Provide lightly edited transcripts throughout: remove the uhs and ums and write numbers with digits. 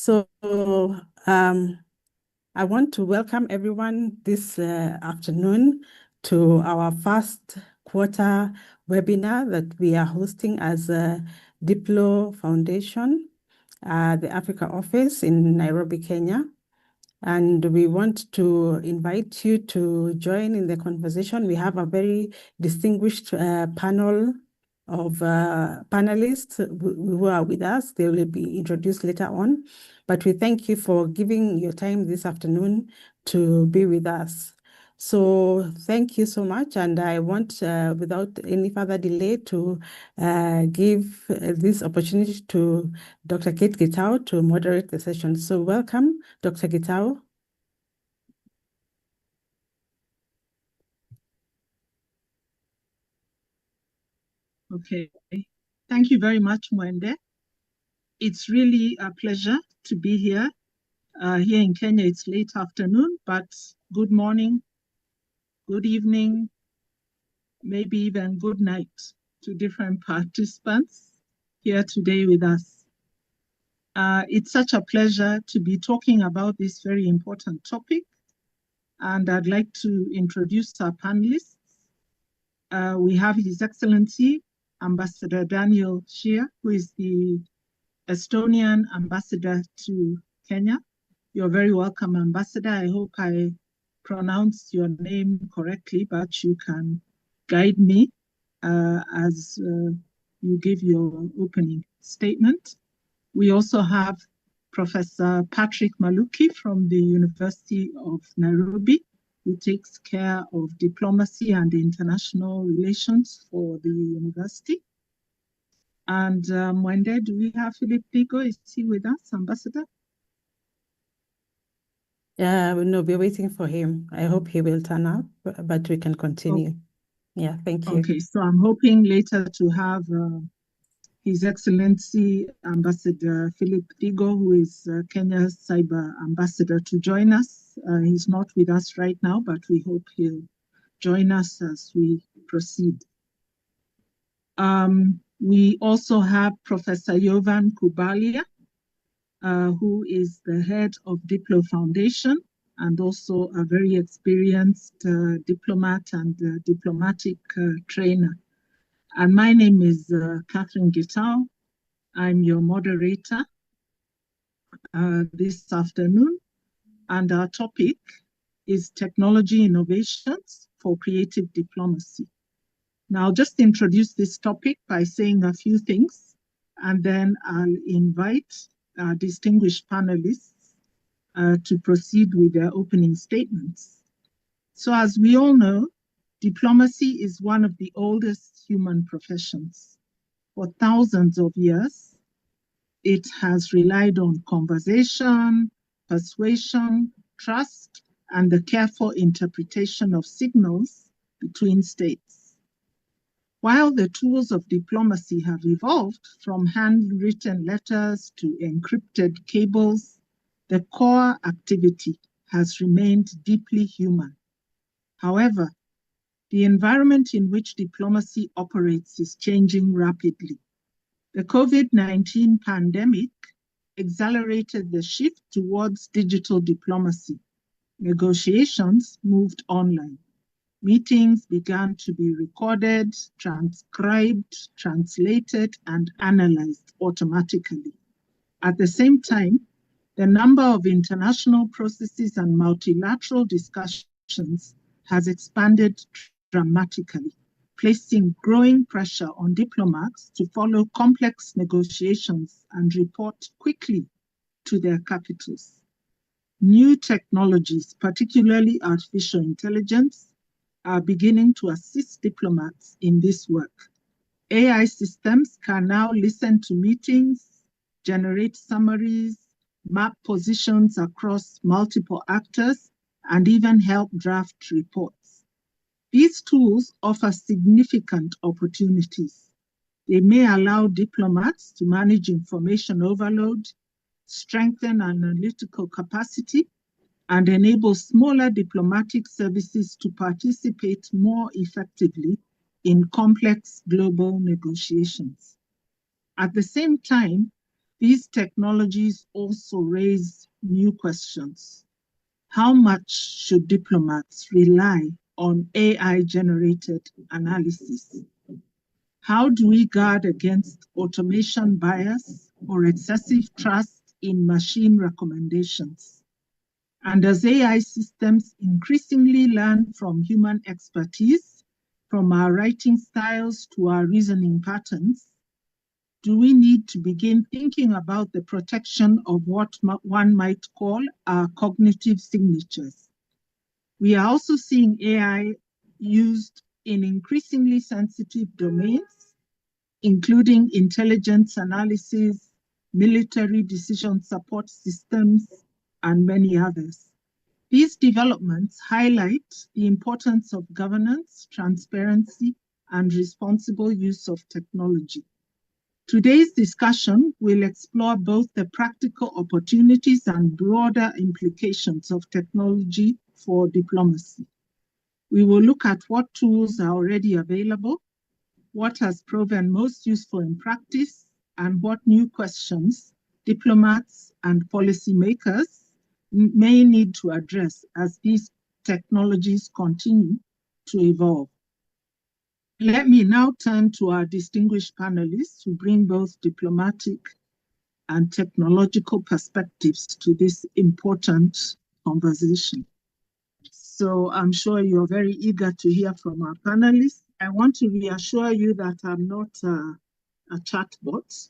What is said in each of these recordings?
So I want to welcome everyone this afternoon to our first quarter webinar that we are hosting as DiploFoundation, the Africa office in Nairobi, Kenya. And we want to invite you to join in the conversation. We have a very distinguished panel of panelists who are with us. They will be introduced later on. But we thank you for giving your time this afternoon to be with us. So thank you so much. And I want, without any further delay, to give this opportunity to Dr. Kate Gitau to moderate the session. So welcome, Dr. Gitau. Okay, thank you very much, Mwende. It's really a pleasure to be here. Here in Kenya, it's late afternoon, but good morning, good evening, maybe even good night to different participants here today with us. It's such a pleasure to be talking about this very important topic, and I'd like to introduce our panelists. We have His Excellency Ambassador Daniel Shea, who is the Estonian ambassador to Kenya. You're very welcome, Ambassador. I hope I pronounced your name correctly, but you can guide me as you give your opening statement. We also have Professor Patrick Maluki from the University of Nairobi, who takes care of diplomacy and international relations for the university. And Mwende, do we have Philip Pigo? Is he with us, Ambassador? No, we're waiting for him. I hope he will turn up, but we can continue. Okay. Yeah, thank you. Okay, so I'm hoping later to have His Excellency Ambassador Philip Pigo, who is Kenya's Cyber Ambassador, to join us. He's not with us right now, but we hope he'll join us as we proceed. We also have Professor Jovan Kubalia, who is the head of DiploFoundation and also a very experienced diplomat and diplomatic trainer. And my name is Catherine Gitau. I'm your moderator this afternoon. And our topic is technology innovations for creative diplomacy. Now, I'll just introduce this topic by saying a few things, and then I'll invite our distinguished panelists to proceed with their opening statements. So as we all know, diplomacy is one of the oldest human professions. For thousands of years, it has relied on conversation, persuasion, trust, and the careful interpretation of signals between states. While the tools of diplomacy have evolved from handwritten letters to encrypted cables, the core activity has remained deeply human. However, the environment in which diplomacy operates is changing rapidly. The COVID-19 pandemic accelerated the shift towards digital diplomacy. Negotiations moved online. Meetings began to be recorded, transcribed, translated, and analyzed automatically. At the same time, the number of international processes and multilateral discussions has expanded dramatically, placing growing pressure on diplomats to follow complex negotiations and report quickly to their capitals. New technologies, particularly artificial intelligence, are beginning to assist diplomats in this work. AI systems can now listen to meetings, generate summaries, map positions across multiple actors, and even help draft reports. These tools offer significant opportunities. They may allow diplomats to manage information overload, strengthen analytical capacity, and enable smaller diplomatic services to participate more effectively in complex global negotiations. At the same time, these technologies also raise new questions. How much should diplomats rely on AI-generated analysis? How do we guard against automation bias or excessive trust in machine recommendations? And as AI systems increasingly learn from human expertise, from our writing styles to our reasoning patterns, do we need to begin thinking about the protection of what one might call our cognitive signatures? We are also seeing AI used in increasingly sensitive domains, including intelligence analysis, military decision support systems, and many others. These developments highlight the importance of governance, transparency, and responsible use of technology. Today's discussion will explore both the practical opportunities and broader implications of technology for diplomacy. We will look at what tools are already available, what has proven most useful in practice, and what new questions diplomats and policymakers may need to address as these technologies continue to evolve. Let me now turn to our distinguished panelists who bring both diplomatic and technological perspectives to this important conversation. So I'm sure you're very eager to hear from our panelists. I want to reassure you that I'm not a chatbot.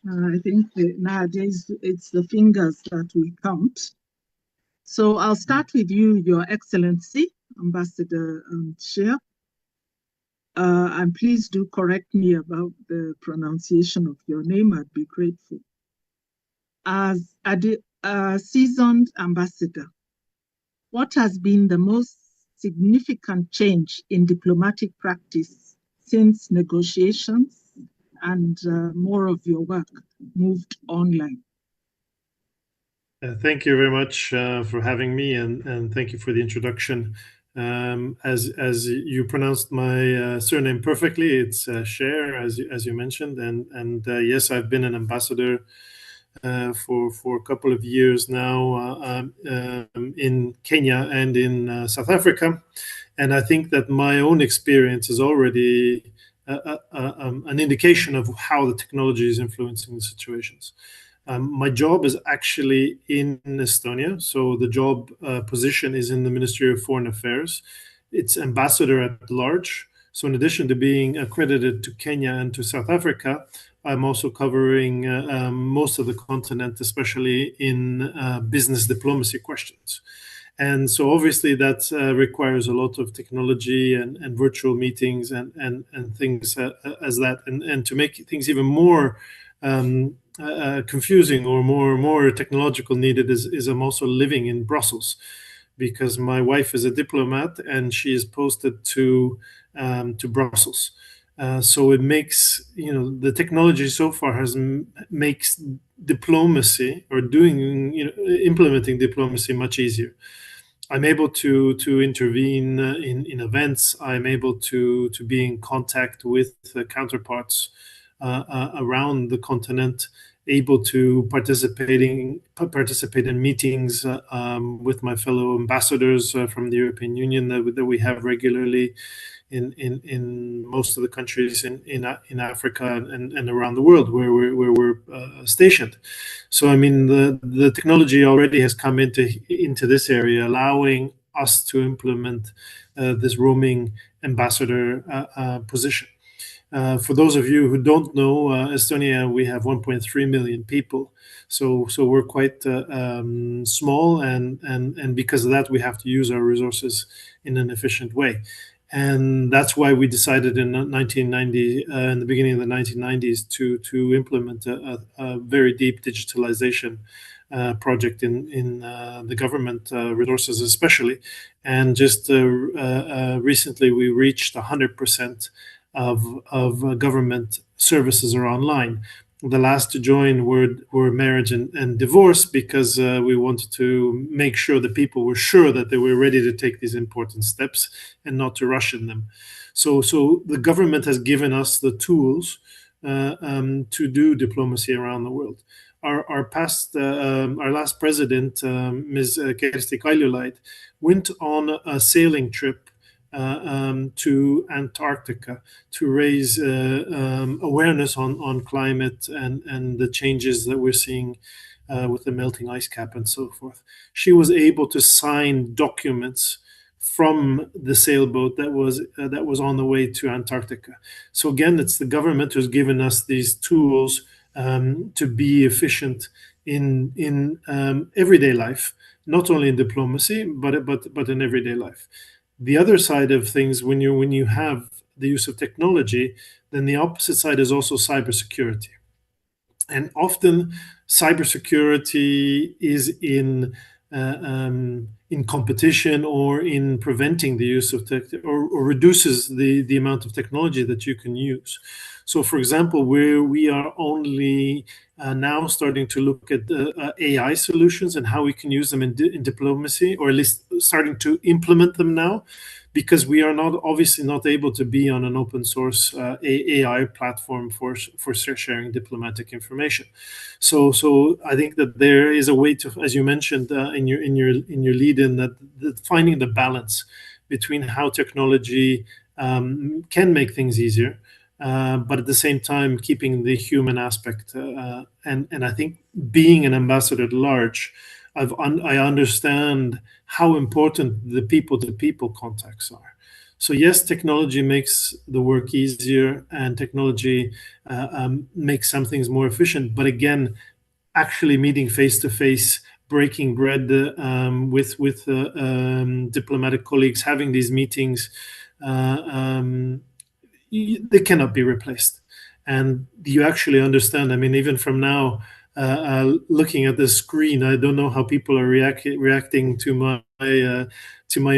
I think nowadays it's the fingers that we count. So I'll start with you, Your Excellency, Ambassador Shea. And please do correct me about the pronunciation of your name. I'd be grateful. As a seasoned ambassador, what has been the most significant change in diplomatic practice since negotiations and more of your work moved online? Thank you very much for having me, and thank you for the introduction. As you pronounced my surname perfectly, it's Cher, as you mentioned, and yes, I've been an ambassador for a couple of years now in Kenya and in South Africa, and I think that my own experience is already an indication of how the technology is influencing the situations. My job is actually in Estonia, so the job position is in the Ministry of Foreign Affairs. It's ambassador at large. So in addition to being accredited to Kenya and to South Africa, I'm also covering most of the continent, especially in business diplomacy questions. And so obviously that requires a lot of technology and virtual meetings and things as that. And to make things even more confusing or more technological needed is I'm also living in Brussels, because my wife is a diplomat and she is posted to Brussels. So it makes, the technology so far makes diplomacy or implementing diplomacy much easier. I'm able to intervene in events. I'm able to be in contact with counterparts around the continent, able to participate in meetings with my fellow ambassadors from the European Union that we have regularly in most of the countries in Africa and around the world where we're stationed. So I mean the technology already has come into this area, allowing us to implement this roaming ambassador position. For those of you who don't know, Estonia, we have 1.3 million people, so we're quite small, and because of that, we have to use our resources in an efficient way. And that's why we decided in 1990, in the beginning of the 1990s, to implement a very deep digitalization project in the government resources especially. And just recently we reached 100% of government services are online. The last to join were marriage and divorce, because we wanted to make sure that people were sure that they were ready to take these important steps and not to rush in them. So the government has given us the tools to do diplomacy around the world. Our last president, Ms. Kersti Kaljulaid, went on a sailing trip to Antarctica to raise awareness on climate and the changes that we're seeing with the melting ice cap and so forth. She was able to sign documents from the sailboat that was on the way to Antarctica. So again, it's the government who's given us these tools to be efficient in everyday life, not only in diplomacy, but in everyday life. The other side of things, when you have the use of technology, then the opposite side is also cybersecurity. And often cybersecurity is in competition or in preventing the use of tech, or reduces the amount of technology that you can use. So, for example, where we are only now starting to look at AI solutions and how we can use them in diplomacy, or at least starting to implement them now, because we are obviously not able to be on an open source AI platform for sharing diplomatic information. So I think that there is a way to, as you mentioned in your lead-in, that finding the balance between how technology can make things easier, but at the same time keeping the human aspect. And I think being an ambassador at large, I understand how important the people-to-people contacts are. So yes, technology makes the work easier, and technology makes some things more efficient. But again, actually meeting face-to-face, breaking bread with diplomatic colleagues, having these meetings, they cannot be replaced. And you actually understand, I mean, even from now, looking at the screen, I don't know how people are reacting to my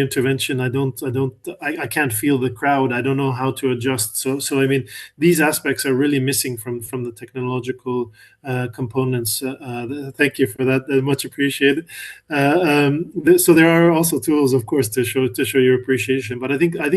intervention. I can't feel the crowd. I don't know how to adjust. So I mean, these aspects are really missing from the technological components. Thank you for that. Much appreciated. So there are also tools, of course, to show your appreciation. But I think that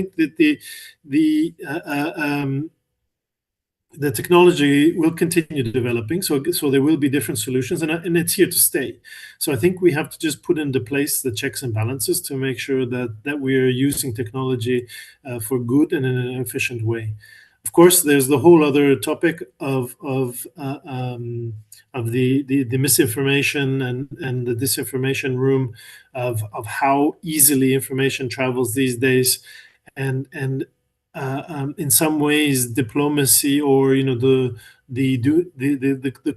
the technology will continue developing, so there will be different solutions, and it's here to stay. So I think we have to just put into place the checks and balances to make sure that we are using technology for good and in an efficient way. Of course, there's the whole other topic of the misinformation and the disinformation room, of how easily information travels these days, and in some ways, diplomacy, or the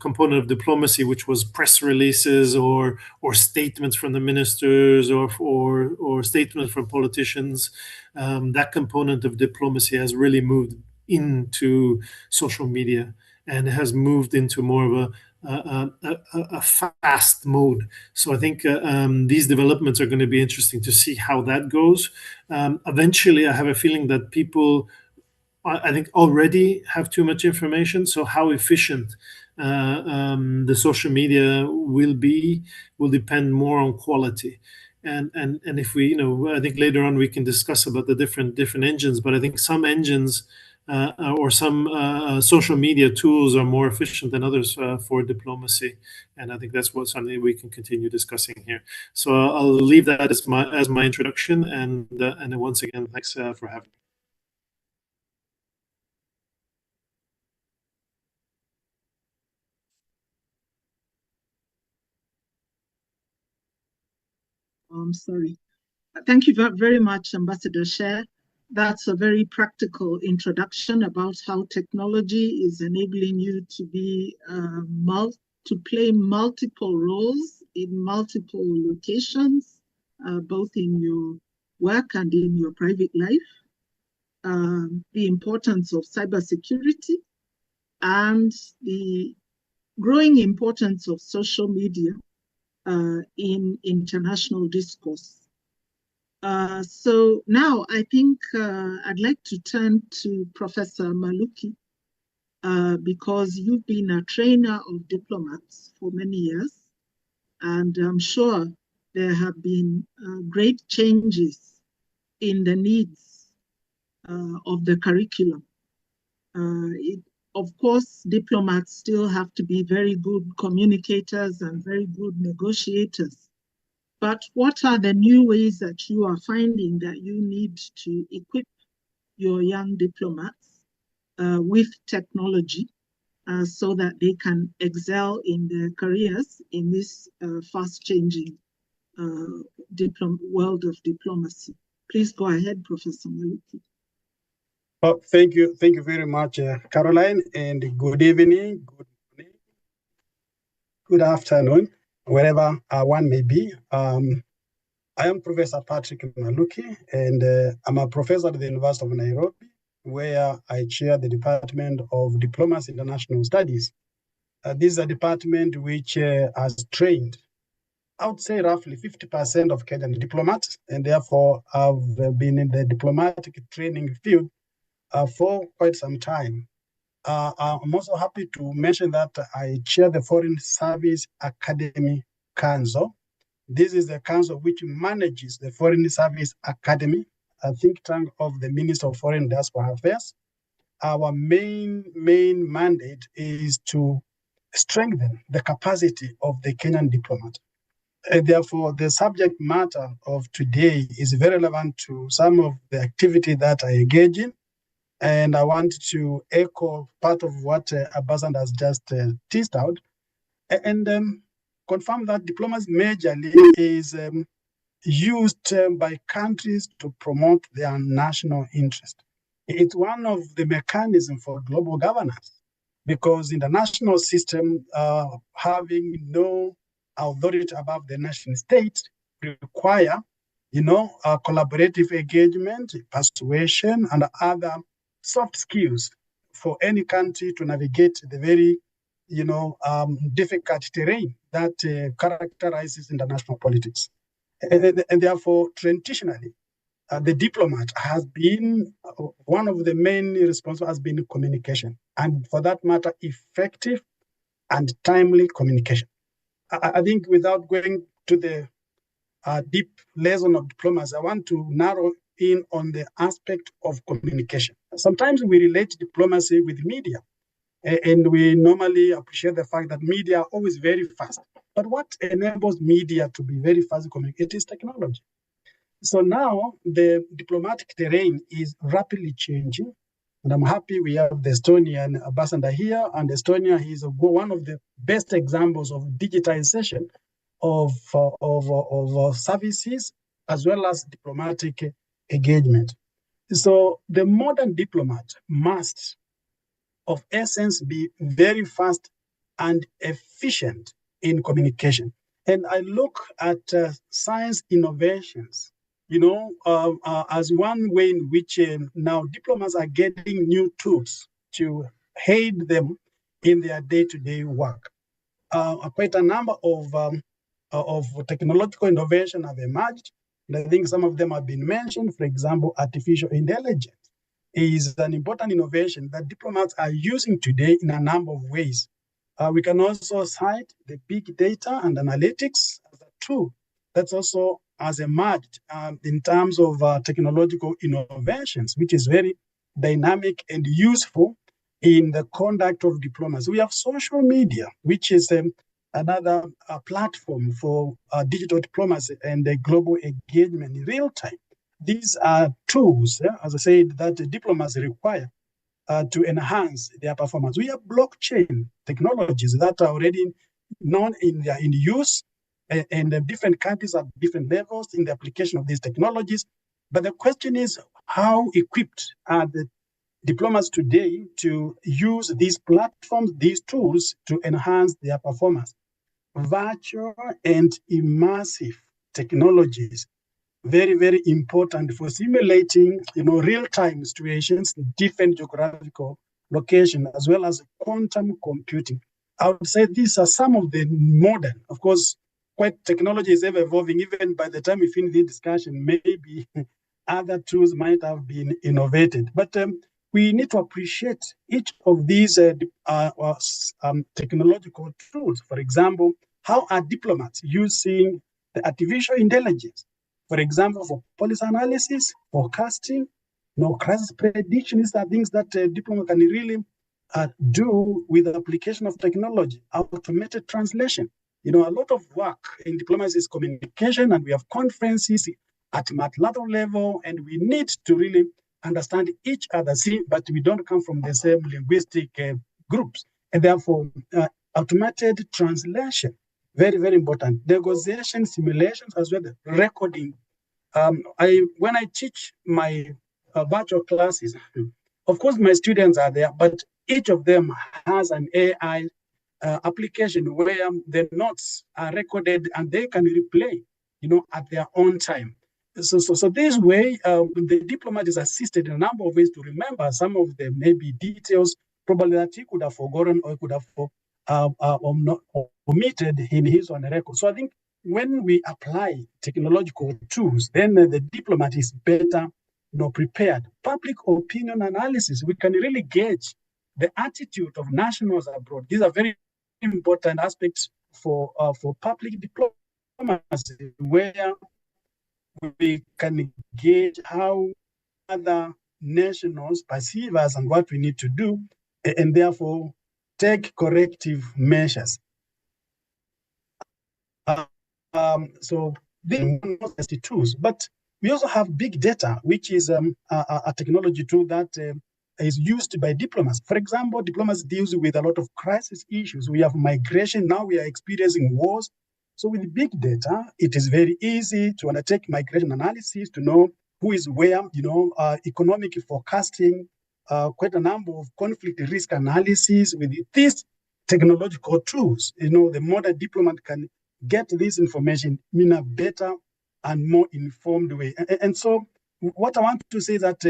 component of diplomacy, which was press releases or statements from the ministers or statements from politicians, that component of diplomacy has really moved into social media, and has moved into more of a fast mode. So I think these developments are going to be interesting to see how that goes. Eventually, I have a feeling that people, I think, already have too much information. So how efficient the social media will depend more on quality. And if we, I think later on we can discuss about the different engines. But I think some engines or some social media tools are more efficient than others for diplomacy, and I think that's something we can continue discussing here. So I'll leave that as my introduction, and once again, thanks for having me. I'm sorry. Thank you very much, Ambassador Sher. That's a very practical introduction about how technology is enabling you to be to play multiple roles in multiple locations, both in your work and in your private life. The importance of cybersecurity and the growing importance of social media in international discourse. So now I think I'd like to turn to Professor Maluki, because you've been a trainer of diplomats for many years, and I'm sure there have been great changes in the needs of the curriculum. Of course, diplomats still have to be very good communicators and very good negotiators. But what are the new ways that you are finding that you need to equip your young diplomats with technology so that they can excel in their careers in this fast-changing world of diplomacy? Please go ahead, Professor Maluki. Oh, thank you very much, Caroline, and good evening, good morning, good afternoon, wherever one may be. I am Professor Patrick Maluki, and I'm a professor at the University of Nairobi, where I chair the Department of Diplomacy International Studies. This is a department which has trained, I would say, roughly 50% of Kenyan diplomats, and therefore I've been in the diplomatic training field for quite some time. I'm also happy to mention that I chair the Foreign Service Academy Council. This is the council which manages the Foreign Service Academy, a think tank of the Minister of Foreign Diaspora Affairs. Our main mandate is to strengthen the capacity of the Kenyan diplomat. And therefore, the subject matter of today is very relevant to some of the activity that I engage in. And I want to echo part of what Ambassador has just teased out and confirm that diplomacy majorly is used by countries to promote their national interest. It's one of the mechanisms for global governance, because in the national system, having no authority above the nation state require, collaborative engagement, persuasion, and other soft skills for any country to navigate the very, difficult terrain that characterizes international politics. And therefore, traditionally, the diplomat has been one of the main responsible has been communication, and for that matter, effective and timely communication. I think without going to the deep lesson of diplomacy, I want to narrow in on the aspect of communication. Sometimes we relate diplomacy with media, and we normally appreciate the fact that media are always very fast. But what enables media to be very fast to communicate is technology. So now the diplomatic terrain is rapidly changing, and I'm happy we have the Estonian ambassador here, and Estonia is one of the best examples of digitization of services as well as diplomatic engagement. So the modern diplomat must, of essence, be very fast and efficient in communication. And I look at science innovations, as one way in which now diplomats are getting new tools to aid them in their day-to-day work. Quite a number of technological innovation have emerged. And I think some of them have been mentioned. For example, artificial intelligence is an important innovation that diplomats are using today in a number of ways. We can also cite the big data and analytics as a tool that's also has emerged in terms of technological innovations, which is very dynamic and useful in the conduct of diplomacy. We have social media, which is another platform for digital diplomacy and global engagement in real time. These are tools, as I said, that diplomats require to enhance their performance. We have blockchain technologies that are already known in use, and different countries at different levels in the application of these technologies. But the question is, how equipped are the diplomats today to use these platforms, these tools, to enhance their performance? Virtual and immersive technologies, very, very important for simulating, real-time situations in different geographical locations, as well as quantum computing. I would say these are some of the modern, of course, quite technology is ever evolving. Even by the time we finish the discussion, maybe other tools might have been innovated. But we need to appreciate each of these technological tools. For example, how are diplomats using the artificial intelligence, for example, for policy analysis, forecasting, crisis prediction? These are things that diplomats can really do with the application of technology, automated translation. A lot of work in diplomacy is communication, and we have conferences at multilateral level, and we need to really understand each other, but we don't come from the same linguistic groups. And therefore, automated translation, very, very important. Negotiation simulations as well, recording. When I teach my virtual classes, of course, my students are there, but each of them has an AI application where the notes are recorded and they can replay, at their own time. So this way, the diplomat is assisted in a number of ways to remember some of the maybe details probably that he could have forgotten or could have omitted in his own record. So I think when we apply technological tools, then the diplomat is better prepared. Public opinion analysis, we can really gauge the attitude of nationals abroad. These are very important aspects for public diplomacy, where we can gauge how other nationals perceive us and what we need to do, and therefore take corrective measures. So these are the tools, but we also have big data, which is a technology tool that is used by diplomats. For example, diplomats deals with a lot of crisis issues. We have migration. Now we are experiencing wars. So with big data, it is very easy to undertake migration analysis, to know who is where, economic forecasting, quite a number of conflict risk analysis. With these technological tools, the modern diplomat can get this information in a better and more informed way. And so what I want to say is that,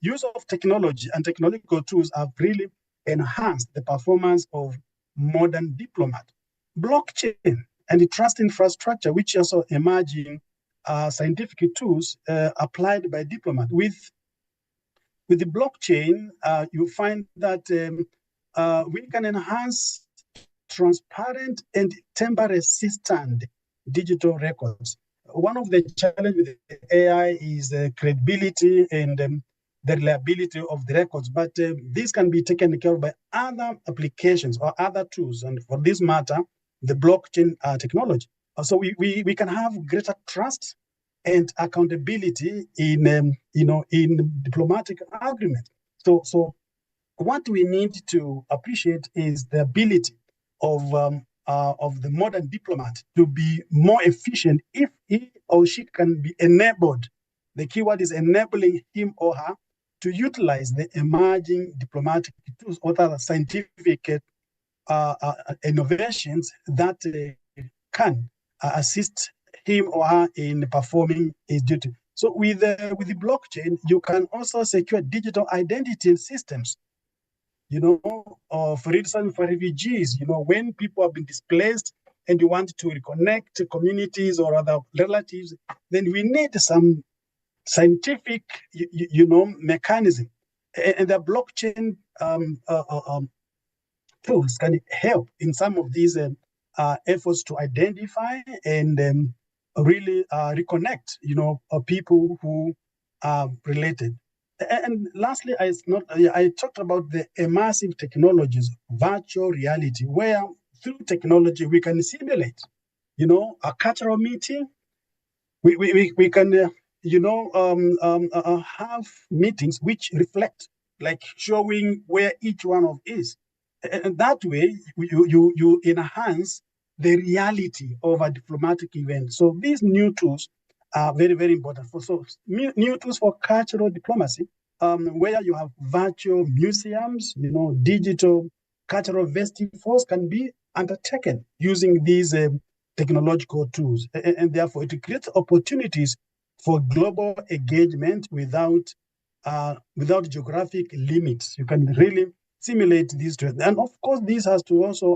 use of technology and technological tools have really enhanced the performance of modern diplomat. Blockchain and the trust infrastructure, which also emerging scientific tools applied by diplomat. With the blockchain, you find that we can enhance transparent and temper-resistant digital records. One of the challenges with AI is the credibility and the reliability of the records, but this can be taken care of by other applications or other tools, and for this matter, the blockchain technology. So we can have greater trust and accountability in diplomatic agreement. So what we need to appreciate is the ability of the modern diplomat to be more efficient if he or she can be enabled. The keyword is enabling him or her to utilize the emerging diplomatic tools or other scientific innovations that can assist him or her in performing his duty. So with the blockchain, you can also secure digital identity systems. For instance, for refugees, when people have been displaced and you want to reconnect communities or other relatives, then we need some scientific, mechanism. And the blockchain tools can help in some of these efforts to identify and really reconnect, people who are related. And lastly, I talked about the immersive technologies, virtual reality, where through technology we can simulate, a cultural meeting. We can, have meetings which reflect, like showing where each one of is. And that way, you enhance the reality of a diplomatic event. So these new tools are very, very important. So new tools for cultural diplomacy, where you have virtual museums, digital cultural festivals can be undertaken using these technological tools. And therefore, it creates opportunities for global engagement without geographic limits. You can really simulate these trends. And of course, this has to also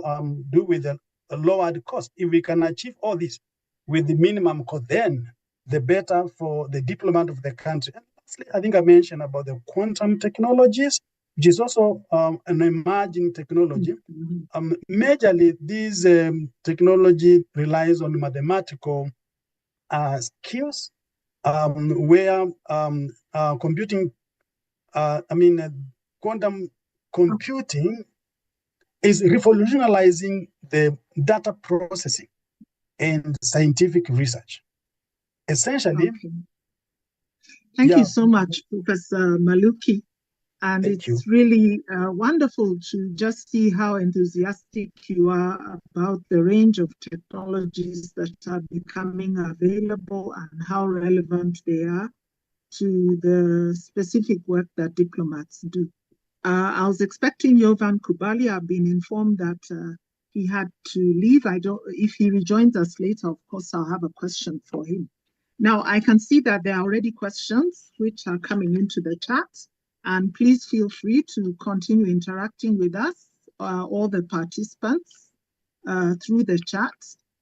do with a lowered cost. If we can achieve all this with the minimum cost, then the better for the diplomat of the country. And lastly, I think I mentioned about the quantum technologies, which is also an emerging technology. Majorly, this technology relies on mathematical skills, where computing, quantum computing is revolutionizing the data processing and scientific research. Essentially, Okay. Thank you so much, Professor Maluki. And Thank you. it's really wonderful to just see how enthusiastic you are about the range of technologies that are becoming available and how relevant they are to the specific work that diplomats do. I was expecting Jovan Kubali. I've been informed that he had to leave. If he rejoins us later, of course, I'll have a question for him. Now, I can see that there are already questions which are coming into the chat. And please feel free to continue interacting with us, all the participants, through the chat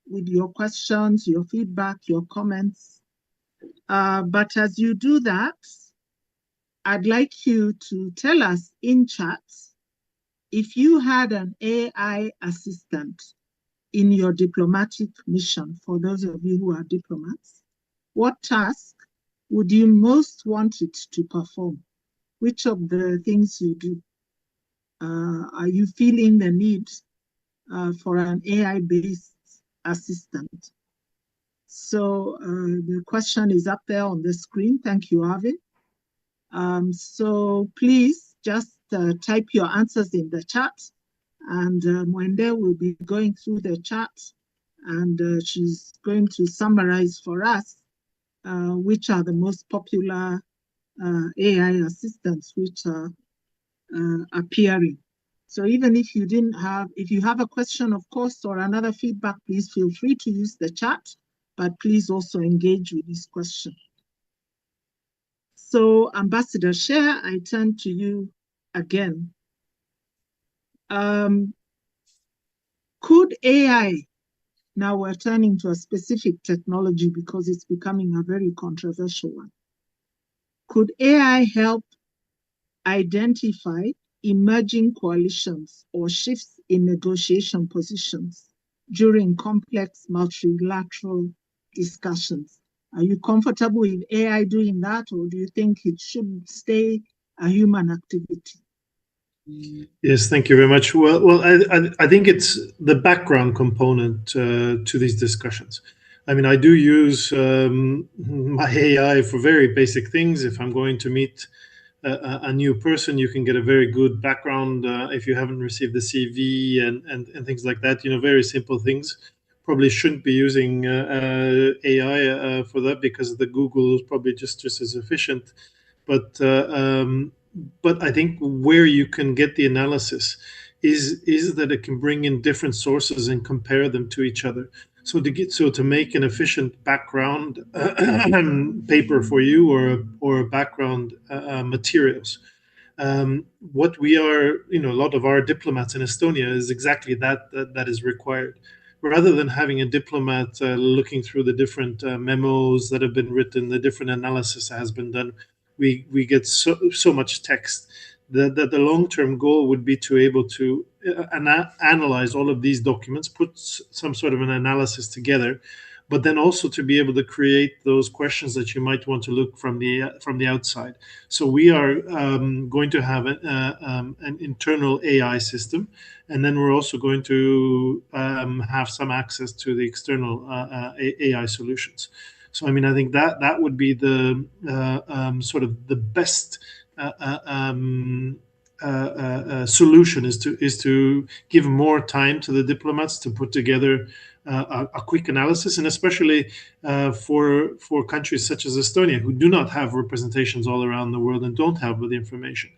with your questions, your feedback, your comments. But as you do that, I'd like you to tell us in chat, if you had an AI assistant in your diplomatic mission, for those of you who are diplomats, what task would you most want it to perform? Which of the things you do? Are you feeling the need for an AI-based assistant? So the question is up there on the screen. Thank you, Arvin. So please just type your answers in the chat, and Mwende will be going through the chat, and she's going to summarize for us which are the most popular AI assistants which are appearing. So even if you if you have a question, of course, or another feedback, please feel free to use the chat, but please also engage with this question. So Ambassador Sher, I turn to you again. Could AI, now we're turning to a specific technology because it's becoming a very controversial one. Could AI help identify emerging coalitions or shifts in negotiation positions during complex multilateral discussions? Are you comfortable with AI doing that, or do you think it should stay a human activity? Yes, thank you very much. Well, I think it's the background component to these discussions. I mean, I do use my AI for very basic things. If I'm going to meet a new person, you can get a very good background if you haven't received the CV and things like that. You know, very simple things. Probably shouldn't be using AI for that, because the Google is probably just as efficient. But I think where you can get the analysis is that it can bring in different sources and compare them to each other. So to make an efficient background paper for you, or background materials. What we are, a lot of our diplomats in Estonia is exactly that is required. Rather than having a diplomat looking through the different memos that have been written, the different analysis that has been done, we get so much text. The long-term goal would be to able to analyze all of these documents, put some sort of an analysis together, but then also to be able to create those questions that you might want to look from the outside. So we are going to have an internal AI system, and then we're also going to have some access to the external AI solutions. So I mean, I think that would be the sort of the best solution, is to give more time to the diplomats to put together a quick analysis, and especially for countries such as Estonia, who do not have representations all around the world and don't have the information.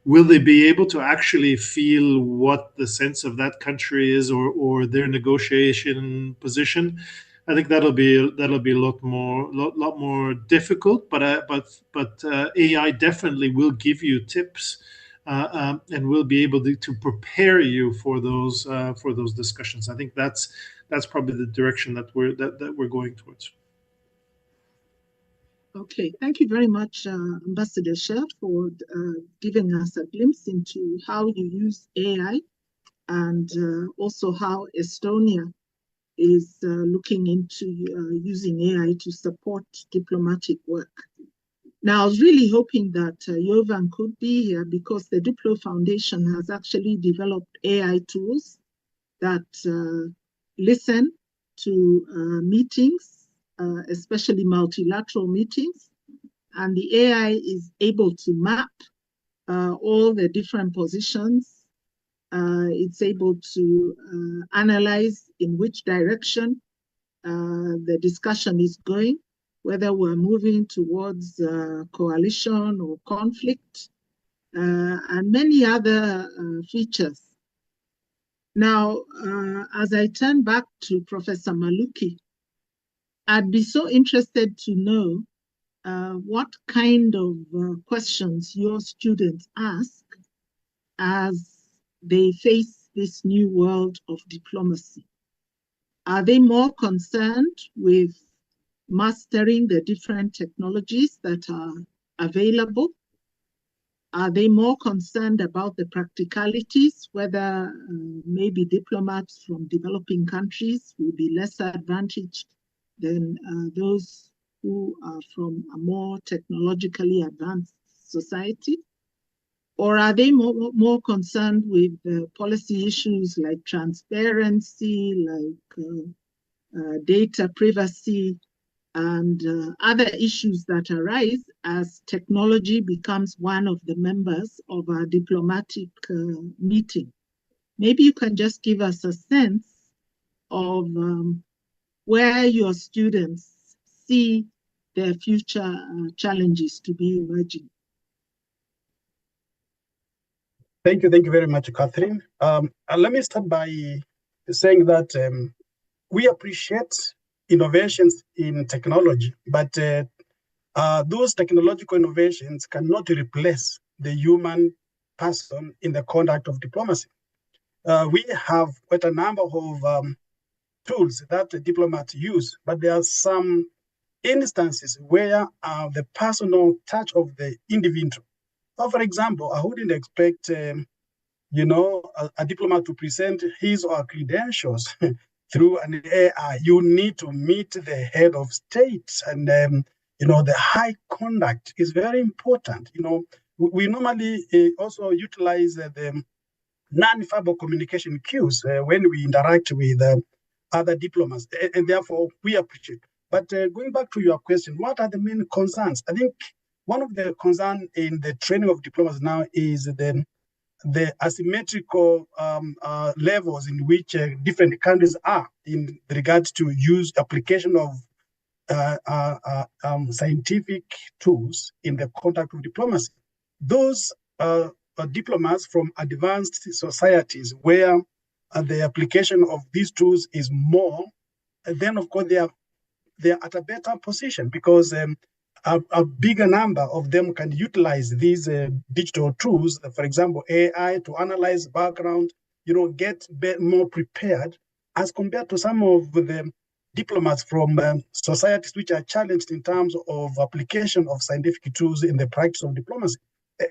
Will they be able to actually feel what the sense of that country is, or their negotiation position? I think that'll be a lot more difficult, but AI definitely will give you tips and will be able to prepare you for those discussions. I think that's probably the direction that we're going towards. Okay, thank you very much, Ambassador Sher, for giving us a glimpse into how you use AI, and also how Estonia is looking into using AI to support diplomatic work. Now, I was really hoping that Jovan could be here because the DiploFoundation has actually developed AI tools that listen to meetings, especially multilateral meetings, and the AI is able to map all the different positions. It's able to analyze in which direction the discussion is going, whether we're moving towards coalition or conflict, and many other features. Now, as I turn back to Professor Maluki, I'd be so interested to know what kind of questions your students ask as they face this new world of diplomacy. Are they more concerned with mastering the different technologies that are available? Are they more concerned about the practicalities, whether maybe diplomats from developing countries will be less advantaged than those who are from a more technologically advanced society? Or are they more concerned with policy issues like transparency, like data privacy, and other issues that arise as technology becomes one of the members of our diplomatic meeting? Maybe you can just give us a sense of where your students see their future challenges to be emerging. Thank you very much, Catherine. Let me start by saying that we appreciate innovations in technology, but those technological innovations cannot replace the human person in the conduct of diplomacy. We have quite a number of tools that diplomats use, but there are some instances where the personal touch of the individual. So, for example, I wouldn't expect a diplomat to present his or her credentials through an AI. You need to meet the head of state, and the high conduct is very important. We normally also utilize the non-verbal communication cues when we interact with other diplomats, and therefore we appreciate. But going back to your question, what are the main concerns? I think one of the concerns in the training of diplomats now is the asymmetrical levels in which different countries are in regards to application of scientific tools in the conduct of diplomacy. Those diplomats from advanced societies where the application of these tools is more, then of course they are at a better position because a bigger number of them can utilize these digital tools, for example, AI, to analyze background, get more prepared as compared to some of the diplomats from societies which are challenged in terms of application of scientific tools in the practice of diplomacy.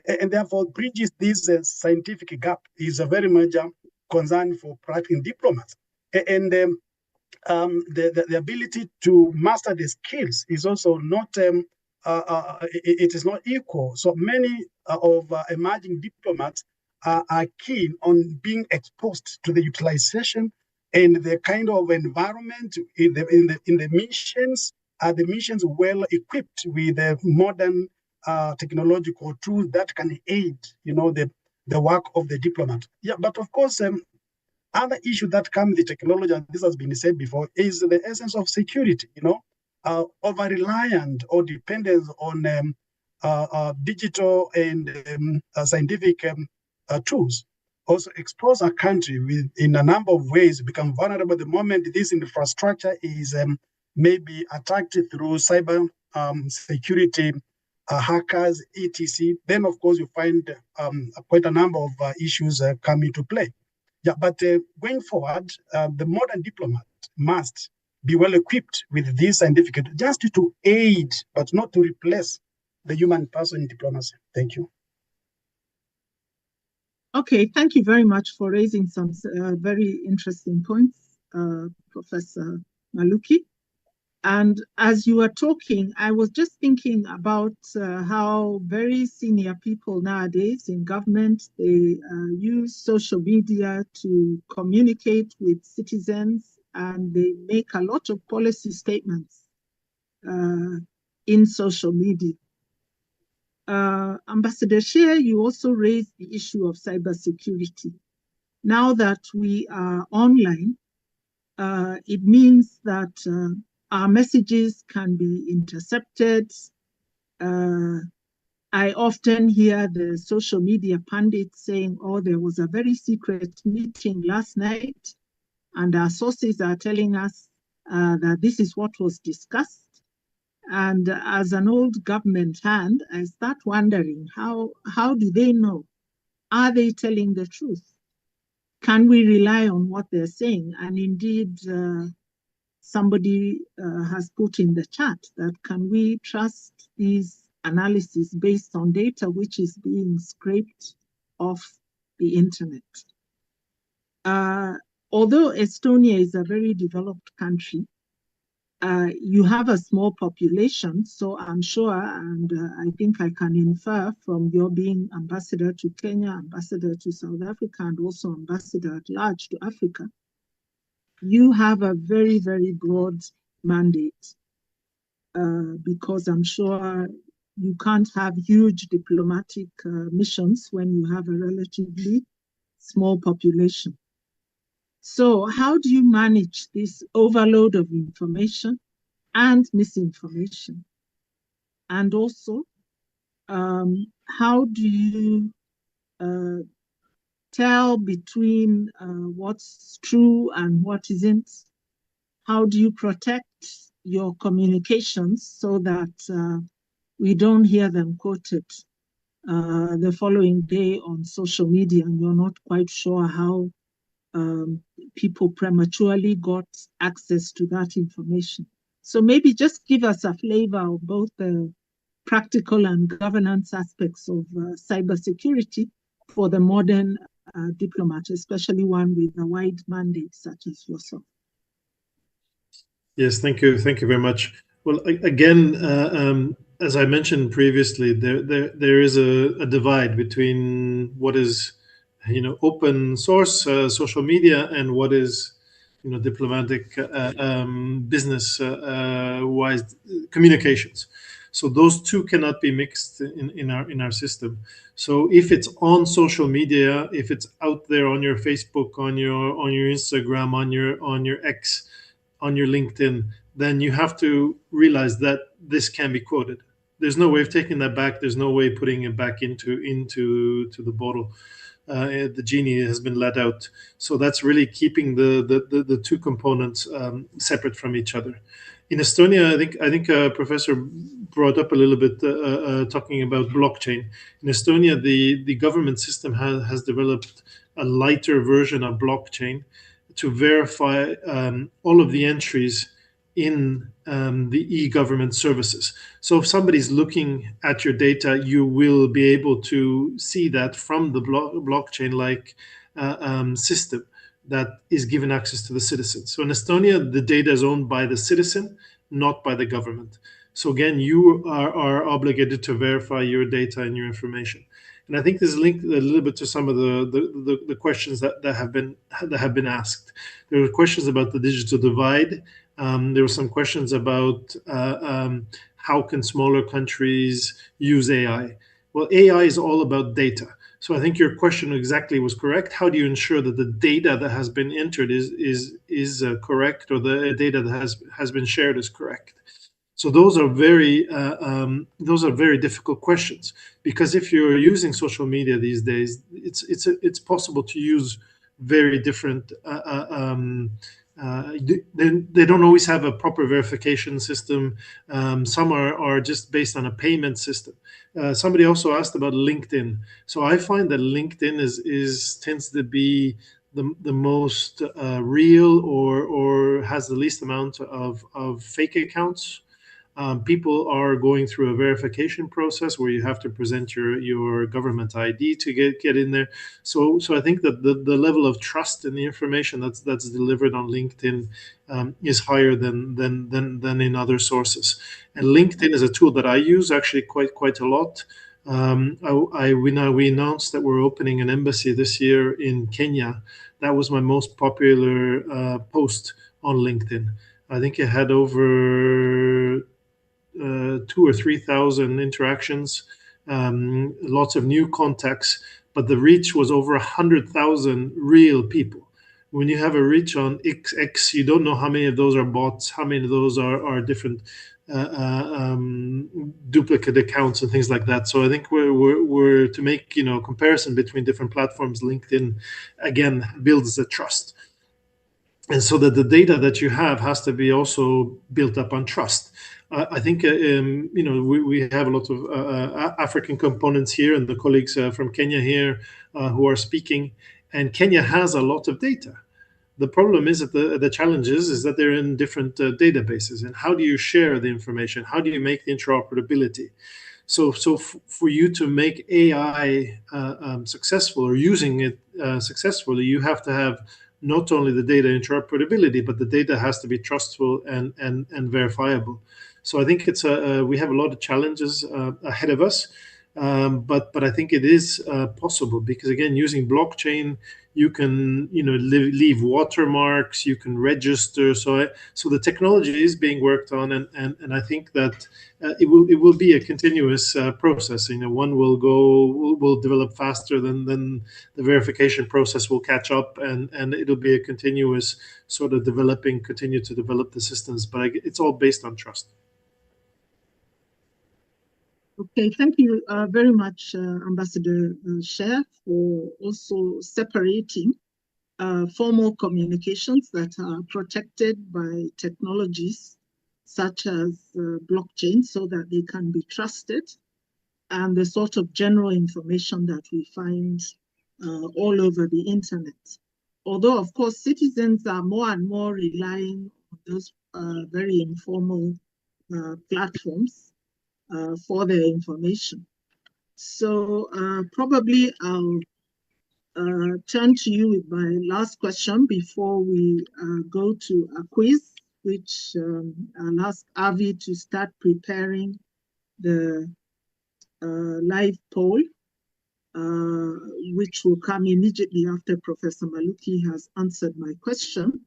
And therefore, bridges this scientific gap is a very major concern for practicing diplomats. And the ability to master the skills is also not, it is not equal. So many of emerging diplomats are keen on being exposed to the utilization and the kind of environment in the missions. Are the missions well equipped with modern technological tools that can aid, the work of the diplomat? Yeah, but of course, other issue that come with the technology, and this has been said before, is the essence of security. Over-reliant or dependence on digital and scientific tools also expose a country in a number of ways become vulnerable the moment this infrastructure is maybe attacked through cyber security hackers, etc. Then, of course, you find quite a number of issues come into play. Yeah, but going forward, the modern diplomat must be well equipped with this scientific just to aid, but not to replace the human person in diplomacy. Thank you. Okay, thank you very much for raising some very interesting points, Professor Maluki. And as you were talking, I was just thinking about how very senior people nowadays in government, they use social media to communicate with citizens, and they make a lot of policy statements in social media. Ambassador Shea, you also raised the issue of cybersecurity. Now that we are online, it means that our messages can be intercepted. I often hear the social media pundits saying, oh, there was a very secret meeting last night, and our sources are telling us that this is what was discussed. And as an old government hand, I start wondering, how do they know? Are they telling the truth? Can we rely on what they're saying? And indeed, somebody has put in the chat that can we trust these analyses based on data which is being scraped off the internet? Although Estonia is a very developed country, you have a small population, so I'm sure, and I think I can infer from your being ambassador to Kenya, ambassador to South Africa, and also ambassador at large to Africa, you have a very, very broad mandate because I'm sure you can't have huge diplomatic missions when you have a relatively small population. So how do you manage this overload of information and misinformation? And also, how do you tell between what's true and what isn't? How do you protect your communications so that we don't hear them quoted the following day on social media and you're not quite sure how people prematurely got access to that information? So maybe just give us a flavor of both the practical and governance aspects of cybersecurity for the modern diplomat, especially one with a wide mandate such as yourself. Yes, thank you very much. Well, again, as I mentioned previously, there is a divide between what is, open source social media and what is, diplomatic business wise communications. So those two cannot be mixed in our system. So if it's on social media, if it's out there on your Facebook, on your Instagram, on your X, on your LinkedIn, then you have to realize that this can be quoted. There's no way of taking that back. There's no way of putting it back into the bottle. The genie has been let out. So that's really keeping the two components separate from each other. In Estonia, I think Professor brought up a little bit talking about blockchain. In Estonia, the government system has developed a lighter version of blockchain to verify all of the entries in the e-government services. So if somebody's looking at your data, you will be able to see that from the blockchain-like system that is given access to the citizen. So in Estonia, the data is owned by the citizen, not by the government. So again, you are obligated to verify your data and your information. And I think this is linked a little bit to some of the questions that have been asked. There were questions about the digital divide. There were some questions about how can smaller countries use AI. Well, AI is all about data. So I think your question exactly was correct. How do you ensure that the data that has been entered is correct, or the data that has been shared is correct? So those are very difficult questions, because if you're using social media these days, it's possible to use very different. They don't always have a proper verification system. Some are just based on a payment system. Somebody also asked about LinkedIn. So I find that LinkedIn tends to be the most real, or has the least amount of fake accounts. People are going through a verification process where you have to present your government ID to get in there. So I think that the level of trust in the information that's delivered on LinkedIn is higher than in other sources. And LinkedIn is a tool that I use actually quite a lot. We announced that we're opening an embassy this year in Kenya. That was my most popular post on LinkedIn. I think it had over 2,000 or 3,000 interactions, lots of new contacts, but the reach was over 100,000 real people. When you have a reach on X, you don't know how many of those are bots, how many of those are different duplicate accounts and things like that. So I think we're to make comparison between different platforms. LinkedIn again builds the trust, and so that the data that you have has to be also built up on trust. I think we have a lot of African components here, and the colleagues from Kenya here who are speaking, and Kenya has a lot of data. The problem is that the challenge is that they're in different databases, and how do you share the information? How do you make the interoperability? So for you to make AI successful or using it successfully, you have to have not only the data interoperability, but the data has to be trustful and verifiable. So I think we have a lot of challenges ahead of us, but I think it is possible, because again, using blockchain, you can leave watermarks, you can register. So the technology is being worked on, and I think that it will be a continuous process. One will develop faster than the verification process will catch up, and it'll be a continuous sort of continue to develop the systems. But it's all based on trust. Okay, thank you very much, Ambassador Sher, for also separating formal communications that are protected by technologies such as blockchain, so that they can be trusted, and the sort of general information that we find all over the internet. Although, of course, citizens are more and more relying on those very informal platforms for their information. So probably I'll turn to you with my last question before we go to a quiz, which I'll ask Avi to start preparing the live poll, which will come immediately after Professor Maluki has answered my question.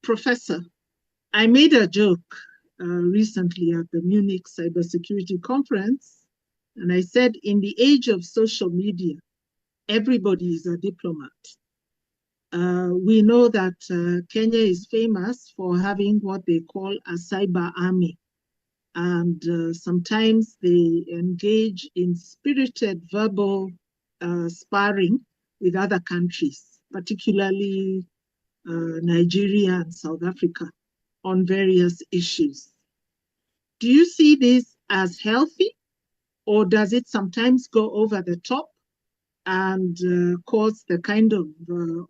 Professor, I made a joke recently at the Munich Cybersecurity Conference, and I said, in the age of social media, everybody is a diplomat. We know that Kenya is famous for having what they call a cyber army, and sometimes they engage in spirited verbal sparring with other countries, particularly Nigeria and South Africa, on various issues. Do you see this as healthy, or does it sometimes go over the top and cause the kind of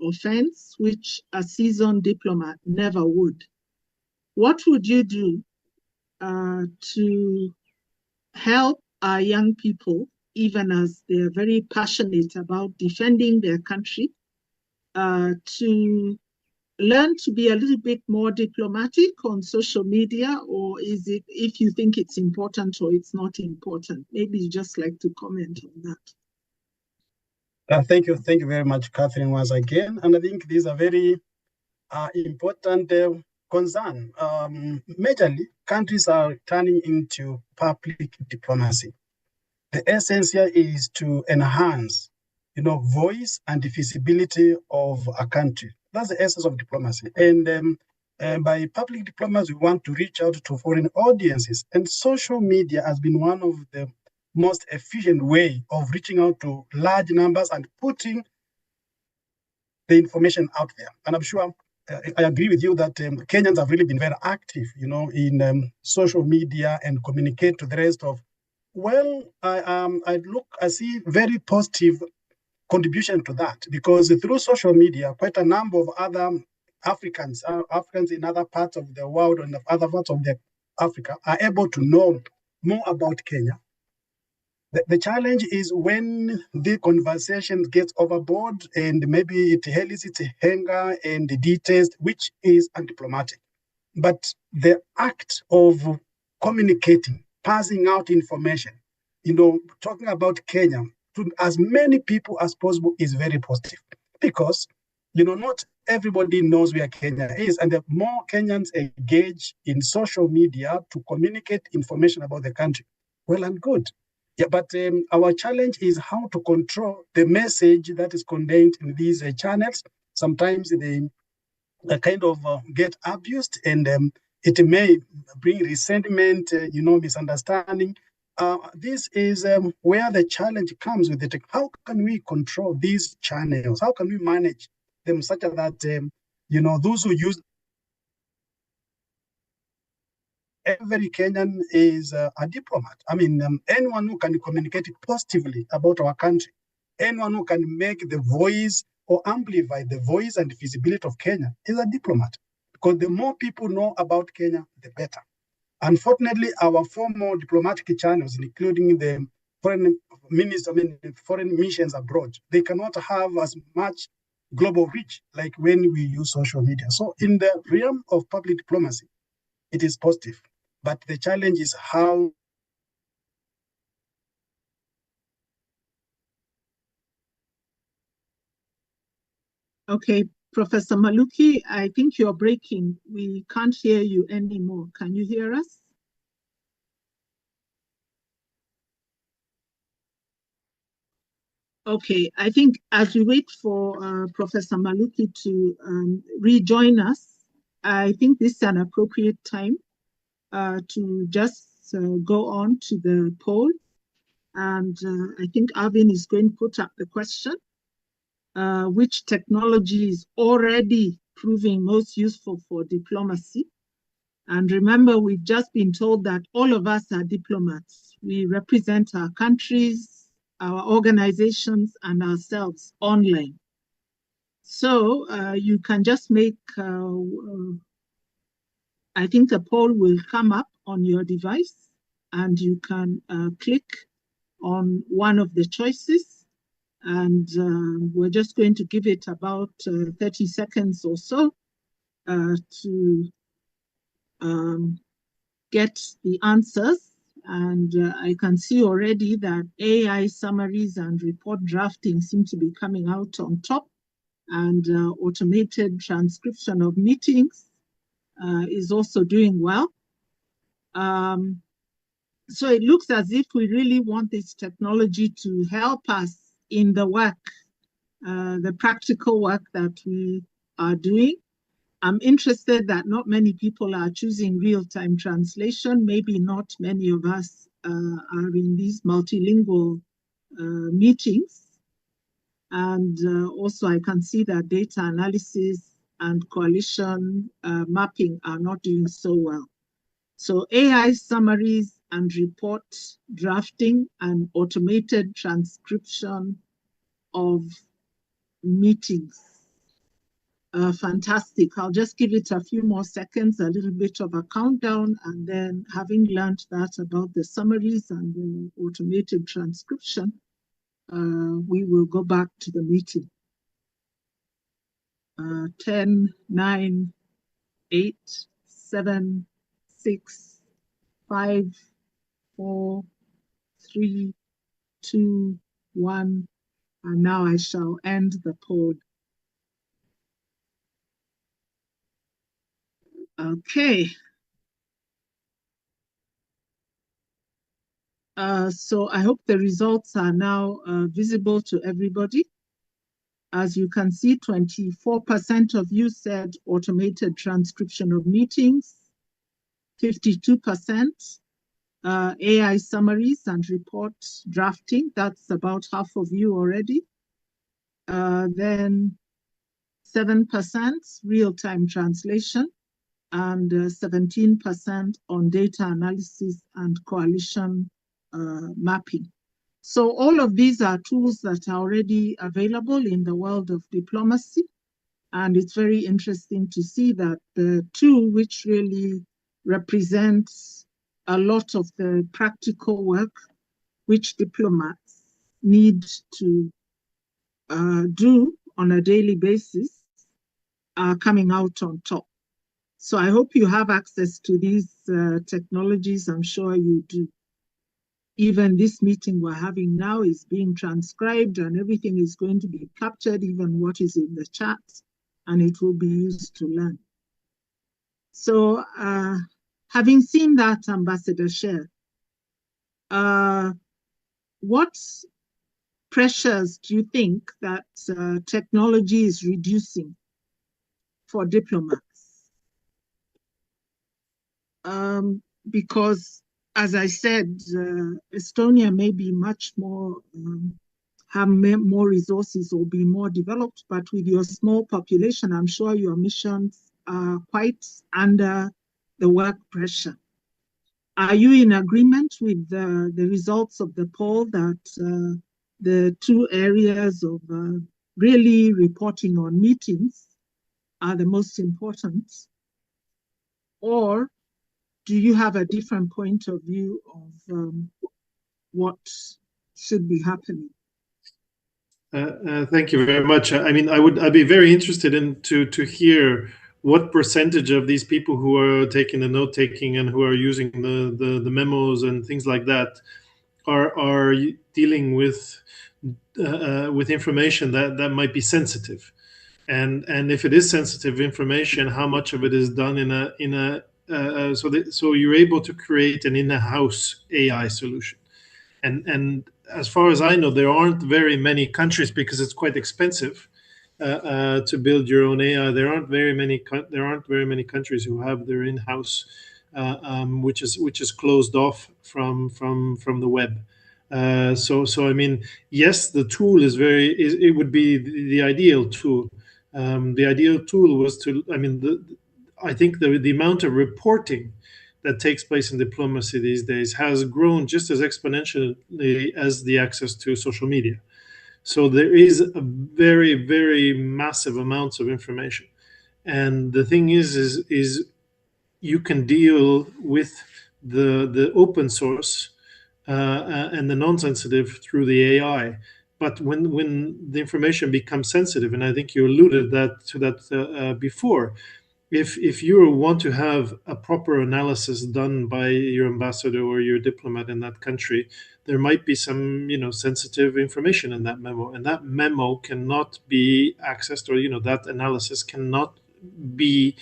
offense which a seasoned diplomat never would? What would you do to help our young people, even as they're very passionate about defending their country, to learn to be a little bit more diplomatic on social media? Or is it, if you think it's important or it's not important? Maybe you just like to comment on that. Thank you very much, Catherine, once again. And I think these are very important concern. Majorly, countries are turning into public diplomacy. The essence here is to enhance, voice and visibility of a country. That's the essence of diplomacy. And by public diplomacy, we want to reach out to foreign audiences. And social media has been one of the most efficient way of reaching out to large numbers and putting the information out there. And I'm sure I agree with you that Kenyans have really been very active, in social media and communicate to the rest of. Well, I see very positive contribution to that, because through social media, quite a number of other Africans in other parts of the world and other parts of Africa are able to know more about Kenya. The challenge is when the conversation gets overboard and maybe it elicits anger and detest, which is undiplomatic. But the act of communicating, passing out information, talking about Kenya to as many people as possible is very positive, because not everybody knows where Kenya is, and the more Kenyans engage in social media to communicate information about the country, well and good. Yeah, but our challenge is how to control the message that is contained in these channels. Sometimes they kind of get abused, and it may bring resentment, misunderstanding. This is where the challenge comes with it. How can we control these channels? How can we manage them such that, those who use every Kenyan is a diplomat. I mean, anyone who can communicate positively about our country, anyone who can make the voice or amplify the voice and visibility of Kenya is a diplomat. Because the more people know about Kenya, the better. Unfortunately, our formal diplomatic channels, including the foreign missions abroad, they cannot have as much global reach like when we use social media. So in the realm of public diplomacy, it is positive. But the challenge is how Okay, Professor Maluki, I think you're breaking. We can't hear you anymore. Can you hear us? Okay, I think as we wait for Professor Maluki to rejoin us, I think this is an appropriate time to just go on to the poll. And I think Arvin is going to put up the question. Which technology is already proving most useful for diplomacy? And remember, we've just been told that all of us are diplomats. We represent our countries, our organizations, and ourselves online. So you can just make, I think the poll will come up on your device, and you can click on one of the choices. And we're just going to give it about 30 seconds or so to get the answers. And I can see already that AI summaries and report drafting seem to be coming out on top, and automated transcription of meetings is also doing well. So it looks as if we really want this technology to help us in the work, the practical work that we are doing. I'm interested that not many people are choosing real-time translation. Maybe not many of us are in these multilingual meetings. And also I can see that data analysis and coalition mapping are not doing so well. So AI summaries and report drafting and automated transcription of meetings. Fantastic. I'll just give it a few more seconds, a little bit of a countdown, and then having learned that about the summaries and the automated transcription, we will go back to the meeting. 10, 9, 8, 7, 6, 5, 4, 3, 2, 1, and now I shall end the poll. Okay. So I hope the results are now visible to everybody. As you can see, 24% of you said automated transcription of meetings, 52% AI summaries and report drafting. That's about half of you already. Then 7% real-time translation, and 17% on data analysis and coalition mapping. So all of these are tools that are already available in the world of diplomacy. And it's very interesting to see that the two which really represents a lot of the practical work which diplomats need to do on a daily basis are coming out on top. So I hope you have access to these technologies. I'm sure you do. Even this meeting we're having now is being transcribed and everything is going to be captured, even what is in the chat, and it will be used to learn. So having seen that, Ambassador Sher, what pressures do you think that technology is reducing for diplomats? Because, as I said, Estonia may be much more, have more resources or be more developed, but with your small population, I'm sure your missions are quite under the work pressure. Are you in agreement with the results of the poll that the two areas of really reporting on meetings are the most important? Or do you have a different point of view of what should be happening? Thank you very much. I mean, I'd be very interested in to hear what percentage of these people who are taking the note taking and who are using the memos and things like that are dealing with information that might be sensitive, and if it is sensitive information, how much of it is done in a so you're able to create an in-house AI solution. And as far as I know, there aren't very many countries, because it's quite expensive to build your own AI. There aren't very many countries who have their in-house, which is closed off from the web. So I mean, yes, the tool it would be the ideal tool. The ideal tool was to, I mean, I think the amount of reporting that takes place in diplomacy these days has grown just as exponentially as the access to social media. So there is a very, very massive amounts of information. And the thing is you can deal with the open source and the non-sensitive through the AI. But when the information becomes sensitive, and I think you alluded to that before, if you want to have a proper analysis done by your ambassador or your diplomat in that country, there might be some sensitive information in that memo, and that memo cannot be accessed, or that analysis cannot be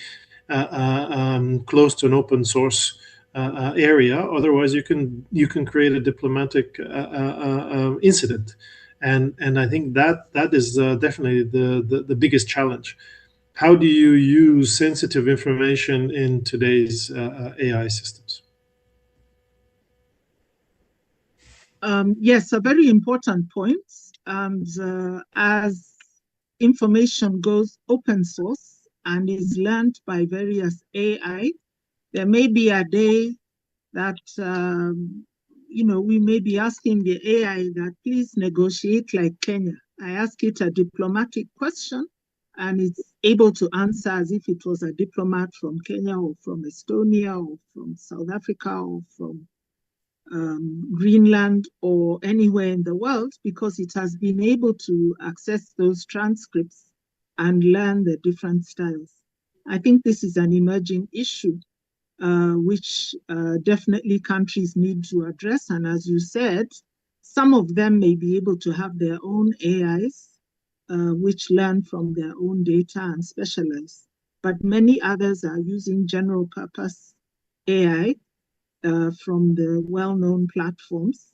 close to an open source area. Otherwise, you can create a diplomatic incident, and I think that is definitely the biggest challenge. How do you use sensitive information in today's AI systems? Yes, a very important point. And as information goes open source and is learned by various AI, there may be a day that we may be asking the AI that please negotiate like Kenya. I ask it a diplomatic question, and it's able to answer as if it was a diplomat from Kenya or from Estonia or from South Africa or from Greenland or anywhere in the world, because it has been able to access those transcripts and learn the different styles. I think this is an emerging issue which definitely countries need to address. And as you said, some of them may be able to have their own AIs, which learn from their own data and specialize. But many others are using general purpose AI from the well-known platforms.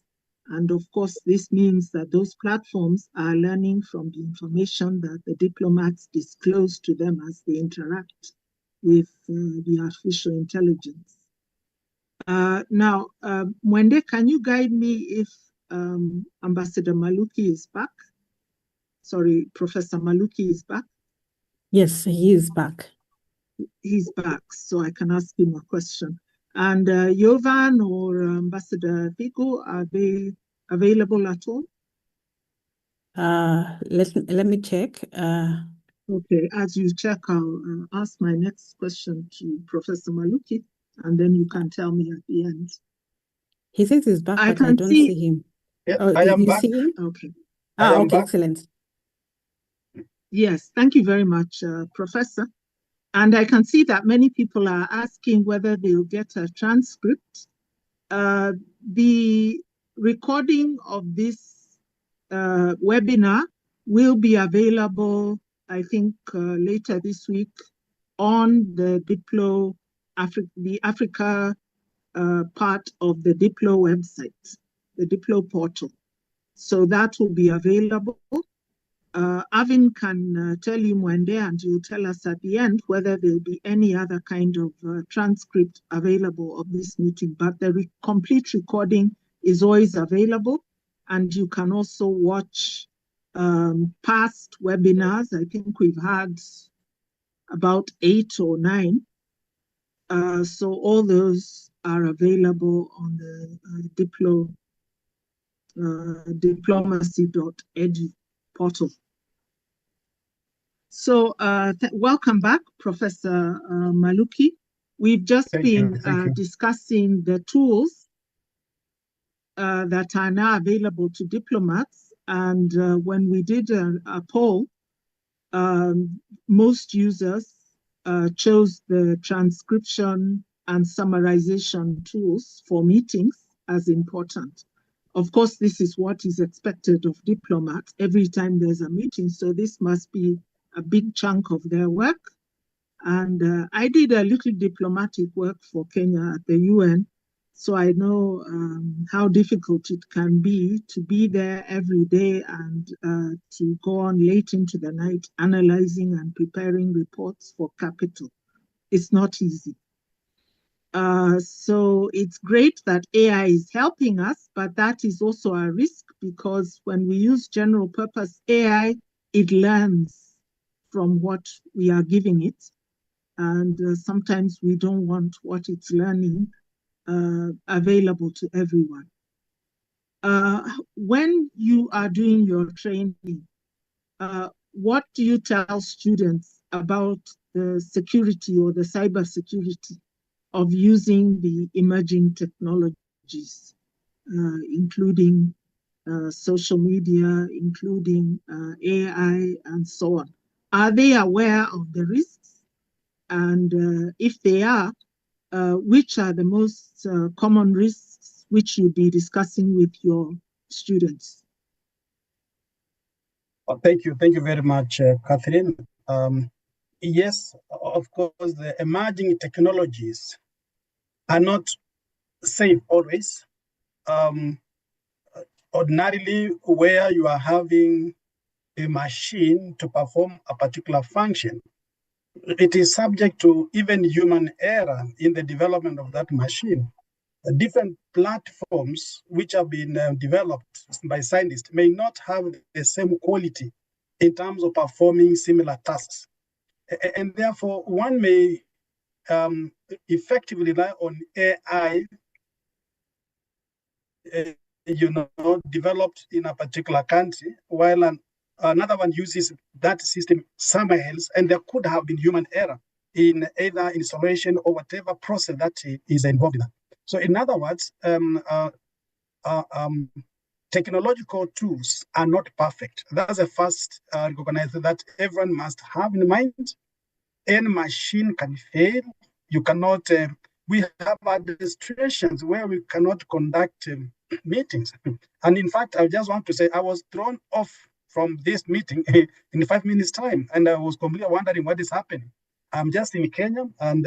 And of course, this means that those platforms are learning from the information that the diplomats disclose to them as they interact with the artificial intelligence. Now, Mwende, can you guide me if Ambassador Maluki is back? Sorry, Professor Maluki is back? Yes, he is back. He's back, so I can ask him a question. And Jovan or Ambassador Figo, are they available at all? Let me check. Okay, as you check, I'll ask my next question to Professor Maluki, and then you can tell me at the end. He says he's back, I but I can don't see. see him. Yeah, Oh, I am you back. see him? Okay. I am Okay, back. excellent. Yes, thank you very much, Professor. And I can see that many people are asking whether they'll get a transcript. The recording of this webinar will be available, I think, later this week on the Diplo, the Africa part of the Diplo website, the Diplo portal. So that will be available. Avin can tell you Mwende, and you'll tell us at the end whether there'll be any other kind of transcript available of this meeting. But the complete recording is always available, and you can also watch past webinars. I think we've had about 8 or 9. So all those are available on the Diplo diplomacy.edu portal. So welcome back, Professor Maluki. We've just been discussing the tools that are now available to diplomats. And when we did a poll, most users chose the transcription and summarization tools for meetings as important. Of course, this is what is expected of diplomats every time there's a meeting. So this must be a big chunk of their work. And I did a little diplomatic work for Kenya at the UN. So I know how difficult it can be to be there every day and to go on late into the night analyzing and preparing reports for Capital. It's not easy. So it's great that AI is helping us, but that is also a risk because when we use general purpose AI, it learns from what we are giving it. And sometimes we don't want what it's learning available to everyone. When you are doing your training, what do you tell students about the security or the cyber security of using the emerging technologies, including social media, including AI, and so on? Are they aware of the risks? And if they are, which are the most common risks which you'll be discussing with your students? Well, thank you very much, Catherine. Yes, of course, the emerging technologies are not safe always. Ordinarily, where you are having a machine to perform a particular function, it is subject to even human error in the development of that machine. Different platforms which have been developed by scientists may not have the same quality in terms of performing similar tasks. And therefore, one may effectively rely on AI, developed in a particular country, while another one uses that system somewhere else, and there could have been human error in either installation or whatever process that is involved in that. So in other words, technological tools are not perfect. That's the first recognition that everyone must have in mind. Any machine can fail. You cannot, we have administrations where we cannot conduct meetings. And in fact, I just want to say I was thrown off from this meeting in 5 minutes time, and I was completely wondering what is happening. I'm just in Kenya, and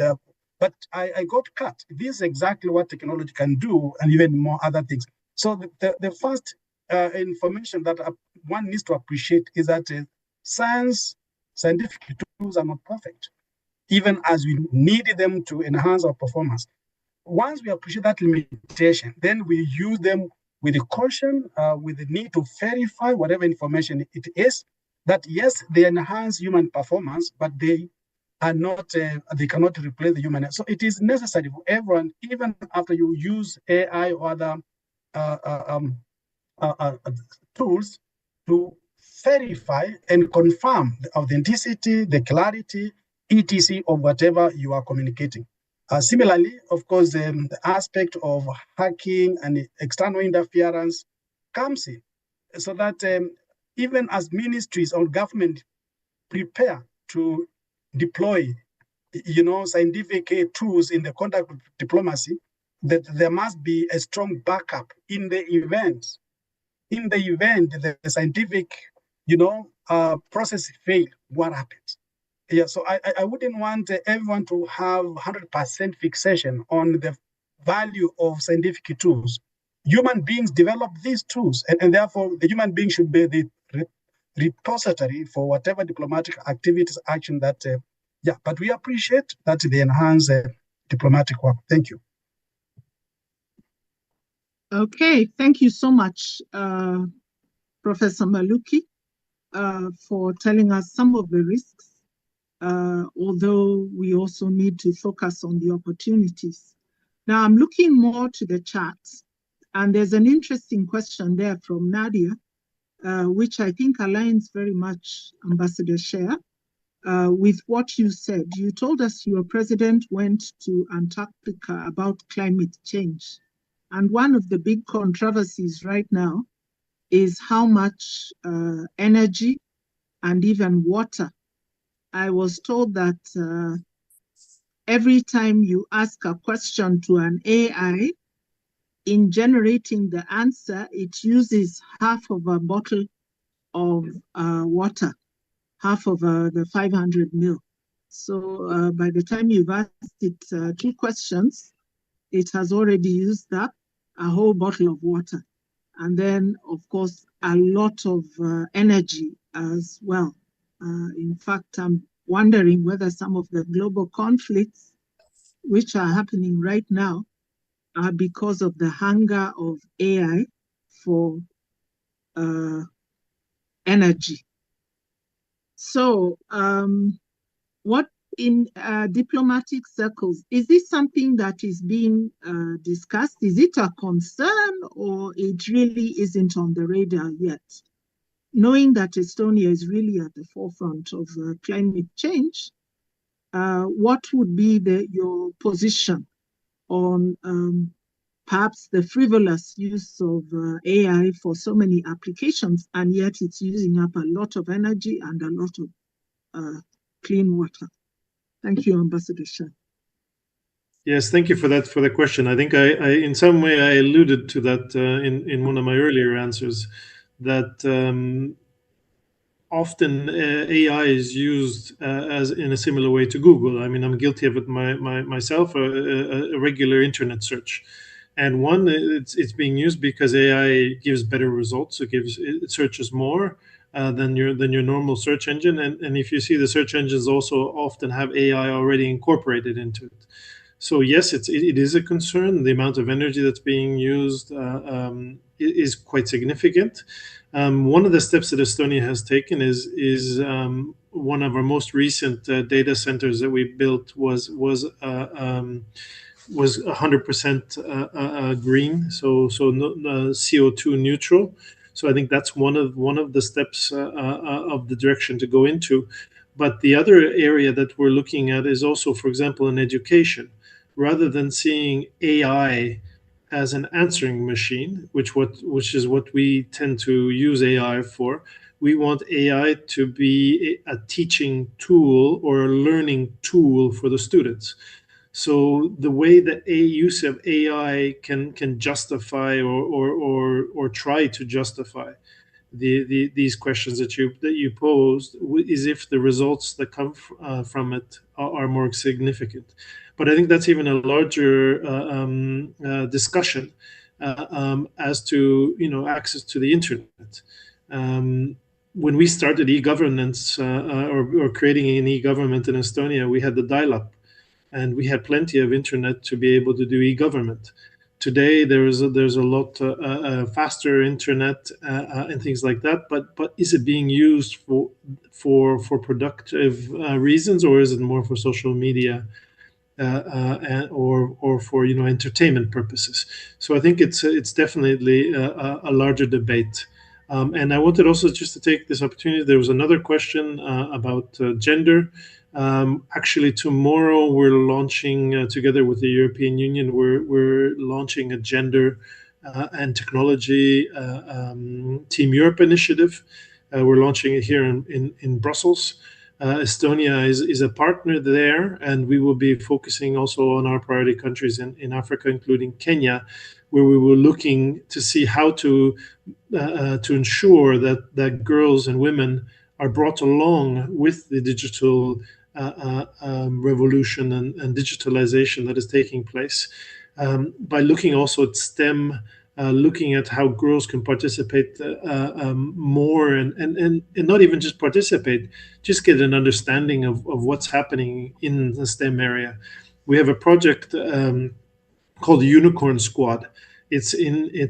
but I got cut. This is exactly what technology can do, and even more other things. So the first information that one needs to appreciate is that scientific tools are not perfect, even as we need them to enhance our performance. Once we appreciate that limitation, then we use them with the caution, with the need to verify whatever information it is, that yes, they enhance human performance, but they are not, they cannot replace the human. So it is necessary for everyone, even after you use AI or other tools, to verify and confirm the authenticity, the clarity, etc. of whatever you are communicating. Similarly, of course, the aspect of hacking and external interference comes in, so that even as ministries or government prepare to deploy, scientific tools in the conduct of diplomacy, that there must be a strong backup in the event. In the event the scientific, process fail, what happens? Yeah, so I wouldn't want everyone to have 100% fixation on the value of scientific tools. Human beings develop these tools, and therefore the human being should be the repository for whatever diplomatic activities, action that, but we appreciate that they enhance diplomatic work. Thank you. Okay, thank you so much, Professor Maluki, for telling us some of the risks, although we also need to focus on the opportunities. Now, I'm looking more to the chat, and there's an interesting question there from Nadia, which I think aligns very much, Ambassador Sher, with what you said. You told us your president went to Antarctica about climate change. And one of the big controversies right now is how much energy and even water. I was told that every time you ask a question to an AI, in generating the answer, it uses half of a bottle of water, half of the 500 ml. So by the time you've asked it 2 questions, it has already used up a whole bottle of water. And then, of course, a lot of energy as well. In fact, I'm wondering whether some of the global conflicts which are happening right now are because of the hunger of AI for energy. So what in diplomatic circles, is this something that is being discussed? Is it a concern, or it really isn't on the radar yet? Knowing that Estonia is really at the forefront of climate change, what would be your position on perhaps the frivolous use of AI for so many applications, and yet it's using up a lot of energy and a lot of clean water? Thank you, Ambassador Shah. Yes, thank you for the question. I think I in some way I alluded to that in one of my earlier answers, that often AI is used as in a similar way to Google. I mean, I'm guilty of it myself, a regular internet search. And one, it's being used because AI gives better results. It searches more than your normal search engine. And if you see, the search engines also often have AI already incorporated into it. So yes, it is a concern. The amount of energy that's being used is quite significant. One of the steps that Estonia has taken is one of our most recent data centers that we built was 100% green, so no, CO2 neutral. So I think that's one of the steps of the direction to go into. But the other area that we're looking at is also, for example, in education. Rather than seeing AI as an answering machine, which is what we tend to use AI for, we want AI to be a teaching tool or a learning tool for the students. So the way that use of AI can justify or try to justify these questions that you posed is if the results that come from it are more significant. But I think that's even a larger discussion as to access to the internet. When we started e-governance or creating an e-government in Estonia, we had the dial-up, and we had plenty of internet to be able to do e-government. Today, there's a lot faster internet and things like that. But is it being used for productive reasons, or is it more for social media or for entertainment purposes? So I think it's definitely a larger debate. And I wanted also just to take this opportunity. There was another question about gender. Actually, tomorrow we're launching, together with the European Union, we're launching a gender and technology Team Europe initiative. We're launching it here in Brussels. Estonia is a partner there, and we will be focusing also on our priority countries in Africa, including Kenya, where we were looking to see how to ensure that girls and women are brought along with the digital revolution and digitalization that is taking place, by looking also at STEM, looking at how girls can participate more, and not even just participate, just get an understanding of what's happening in the STEM area. We have a project called the Unicorn Squad. It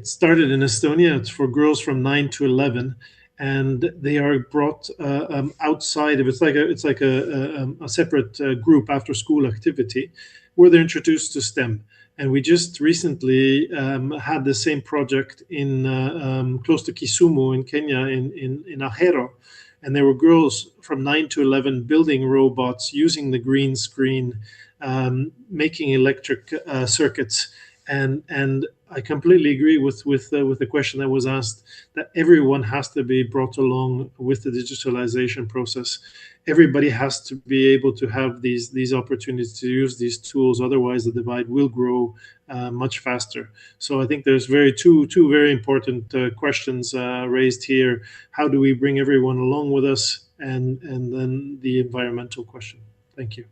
started in Estonia. It's for girls from 9 to 11, and they are brought outside of. It's like a separate group after school activity, where they're introduced to STEM. And we just recently had the same project in close to Kisumu in Kenya, in Ahero, and there were girls from 9 to 11 building robots, using the green screen, making electric circuits, and I completely agree with the question that was asked, that everyone has to be brought along with the digitalization process. Everybody has to be able to have these opportunities to use these tools. Otherwise, the divide will grow much faster. So I think there's two very important questions raised here. How do we bring everyone along with us, and then the environmental question. Thank you.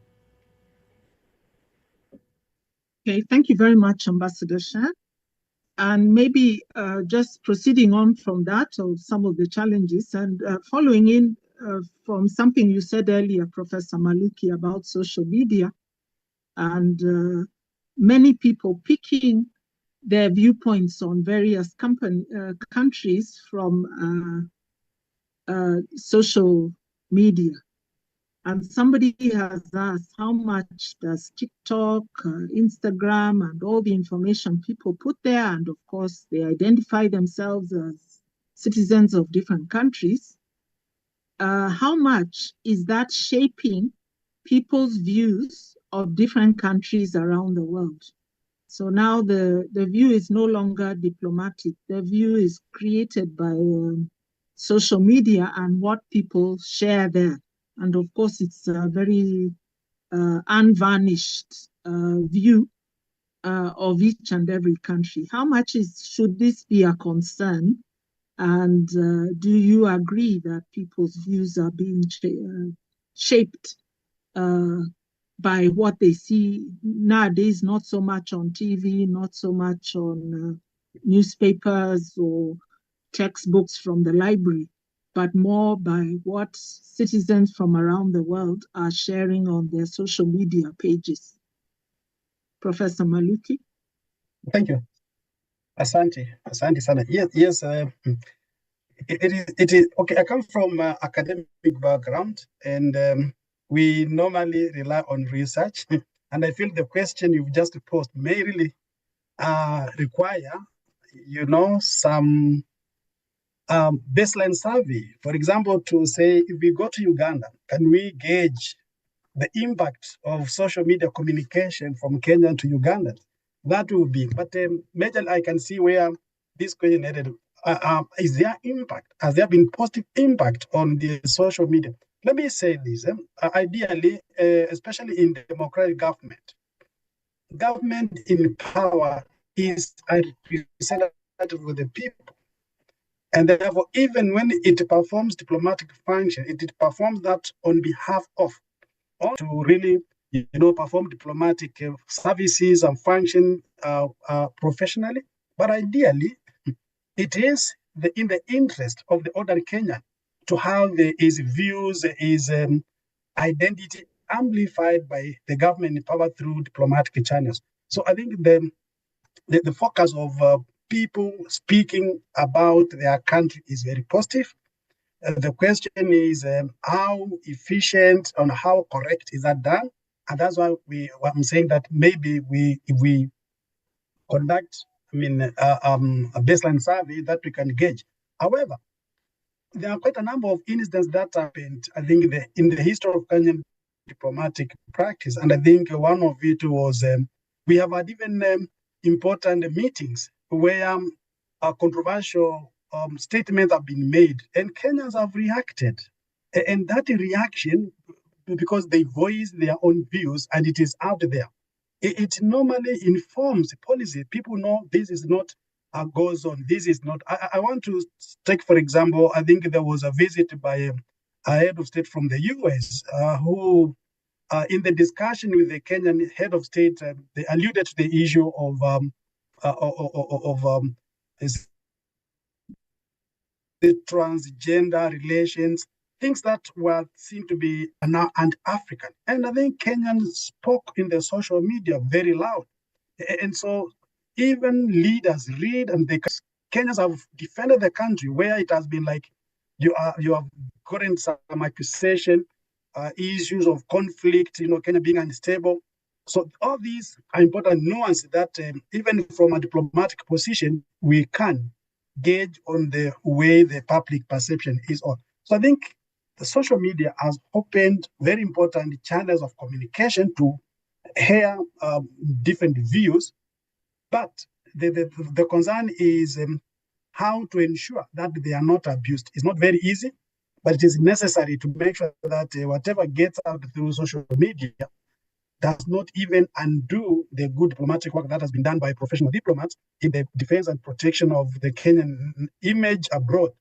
Okay, thank you very much, Ambassador Shan. And maybe just proceeding on from that, or some of the challenges, and following in from something you said earlier, Professor Maluki, about social media, and many people picking their viewpoints on various countries from social media. And somebody has asked, how much does TikTok, Instagram, and all the information people put there, and of course they identify themselves as citizens of different countries, how much is that shaping people's views of different countries around the world? So now the view is no longer diplomatic. The view is created by social media and what people share there. And of course, it's a very unvarnished view of each and every country. How much should this be a concern? And do you agree that people's views are being shaped by what they see nowadays, not so much on TV, not so much on newspapers or textbooks from the library, but more by what citizens from around the world are sharing on their social media pages? Professor Maluki? Thank you. Asante sana. Yes. It is okay. I come from academic background, and we normally rely on research. And I feel the question you've just posed may really require, some baseline survey. For example, to say, if we go to Uganda, can we gauge the impact of social media communication from Kenya to Uganda? That will be, but majorly I can see where this question headed. Is there impact? Has there been positive impact on the social media? Let me say this, ideally, especially in democratic government in power is a representative of the people. And therefore, even when it performs diplomatic function, it performs that on behalf of, or to really, perform diplomatic services and function professionally. But ideally, it is in the interest of the ordinary Kenyan to have his views, his identity amplified by the government in power through diplomatic channels. So I think the focus of people speaking about their country is very positive. The question is how efficient and how correct is that done? And that's why I'm saying that maybe if we conduct, a baseline survey that we can gauge. However, there are quite a number of incidents that happened, I think, in the history of Kenyan diplomatic practice. And I think one of it was we have had even important meetings where controversial statements have been made, and Kenyans have reacted. And that reaction, because they voice their own views and it is out there, it normally informs policy. People know this is not goes on. This is not. I want to take, for example, I think there was a visit by a head of state from the US who, in the discussion with the Kenyan head of state, they alluded to the issue of the transgender relations, things that were seen to be now and-African. And I think Kenyans spoke in the social media very loud. And so even leaders read, and Kenyans have defended the country where it has been like you have gotten some accusation, issues of conflict, Kenya being unstable. So all these are important nuances that even from a diplomatic position, we can gauge on the way the public perception is on. So I think the social media has opened very important channels of communication to hear different views, but the concern is how to ensure that they are not abused. It's not very easy, but it is necessary to make sure that whatever gets out through social media does not even undo the good diplomatic work that has been done by professional diplomats in the defense and protection of the Kenyan image abroad.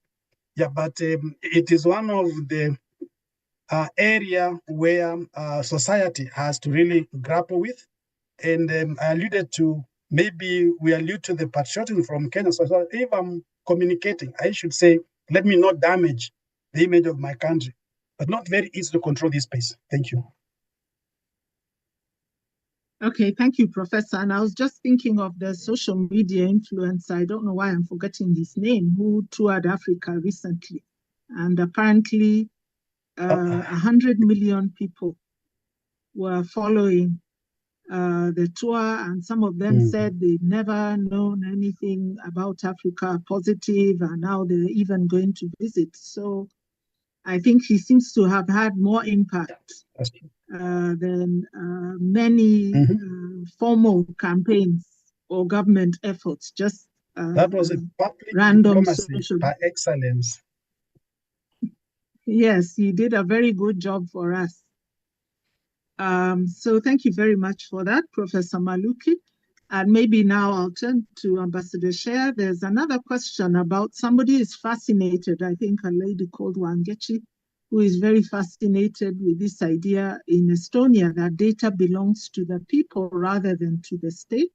Yeah, but it is one of the area where society has to really grapple with. And I alluded to, maybe we allude to the patriotism from Kenya. So if I'm communicating, I should say, let me not damage the image of my country, but not very easy to control this space. Thank you. Okay, thank you, Professor. And I was just thinking of the social media influencer, I don't know why I'm forgetting his name, who toured Africa recently. And apparently 100 million people were following the tour, and some of them said they'd never known anything about Africa positive, and now they're even going to visit. So I think he seems to have had more impact than many formal campaigns or government efforts. Just that was a public random diplomacy by excellence. Yes, he did a very good job for us. So thank you very much for that, Professor Maluki. And maybe now I'll turn to Ambassador Sher. There's another question about somebody is fascinated, I think a lady called Wangechi, who is very fascinated with this idea in Estonia that data belongs to the people rather than to the state.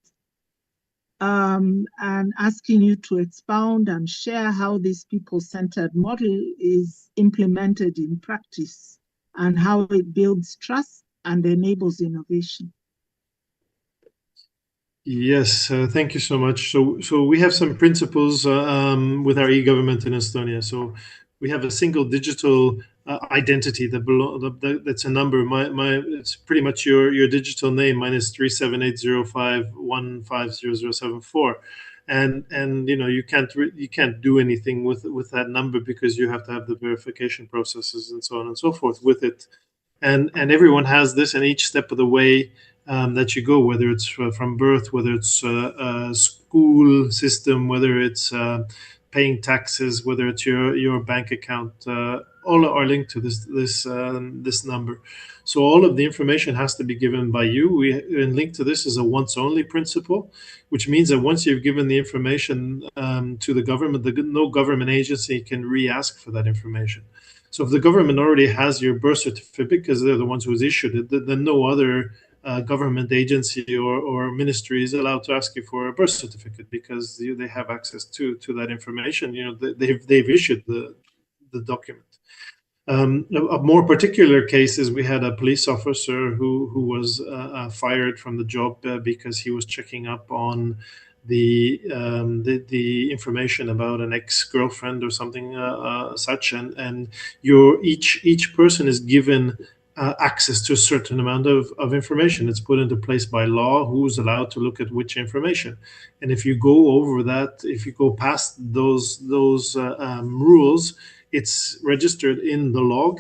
And asking you to expound and share how this people-centered model is implemented in practice and how it builds trust and enables innovation. Yes, thank you so much. So we have some principles with our e-government in Estonia. So we have a single digital identity that's a number. It's pretty much your digital name. Mine is 37805150074, and you can't do anything with that number because you have to have the verification processes and so on and so forth with it. And everyone has this, and each step of the way that you go, whether it's from birth, whether it's a school system, whether it's paying taxes, whether it's your bank account, all are linked to this number. So all of the information has to be given by you. And linked to this is a once-only principle, which means that once you've given the information to the government, no government agency can re-ask for that information. So if the government already has your birth certificate, because they're the ones who's issued it, then no other government agency or ministry is allowed to ask you for a birth certificate because they have access to that information. They've issued the document. A more particular case is we had a police officer who was fired from the job because he was checking up on the information about an ex-girlfriend or something such, and each person is given access to a certain amount of information. It's put into place by law who's allowed to look at which information, and if you go over that, if you go past those rules, it's registered in the log,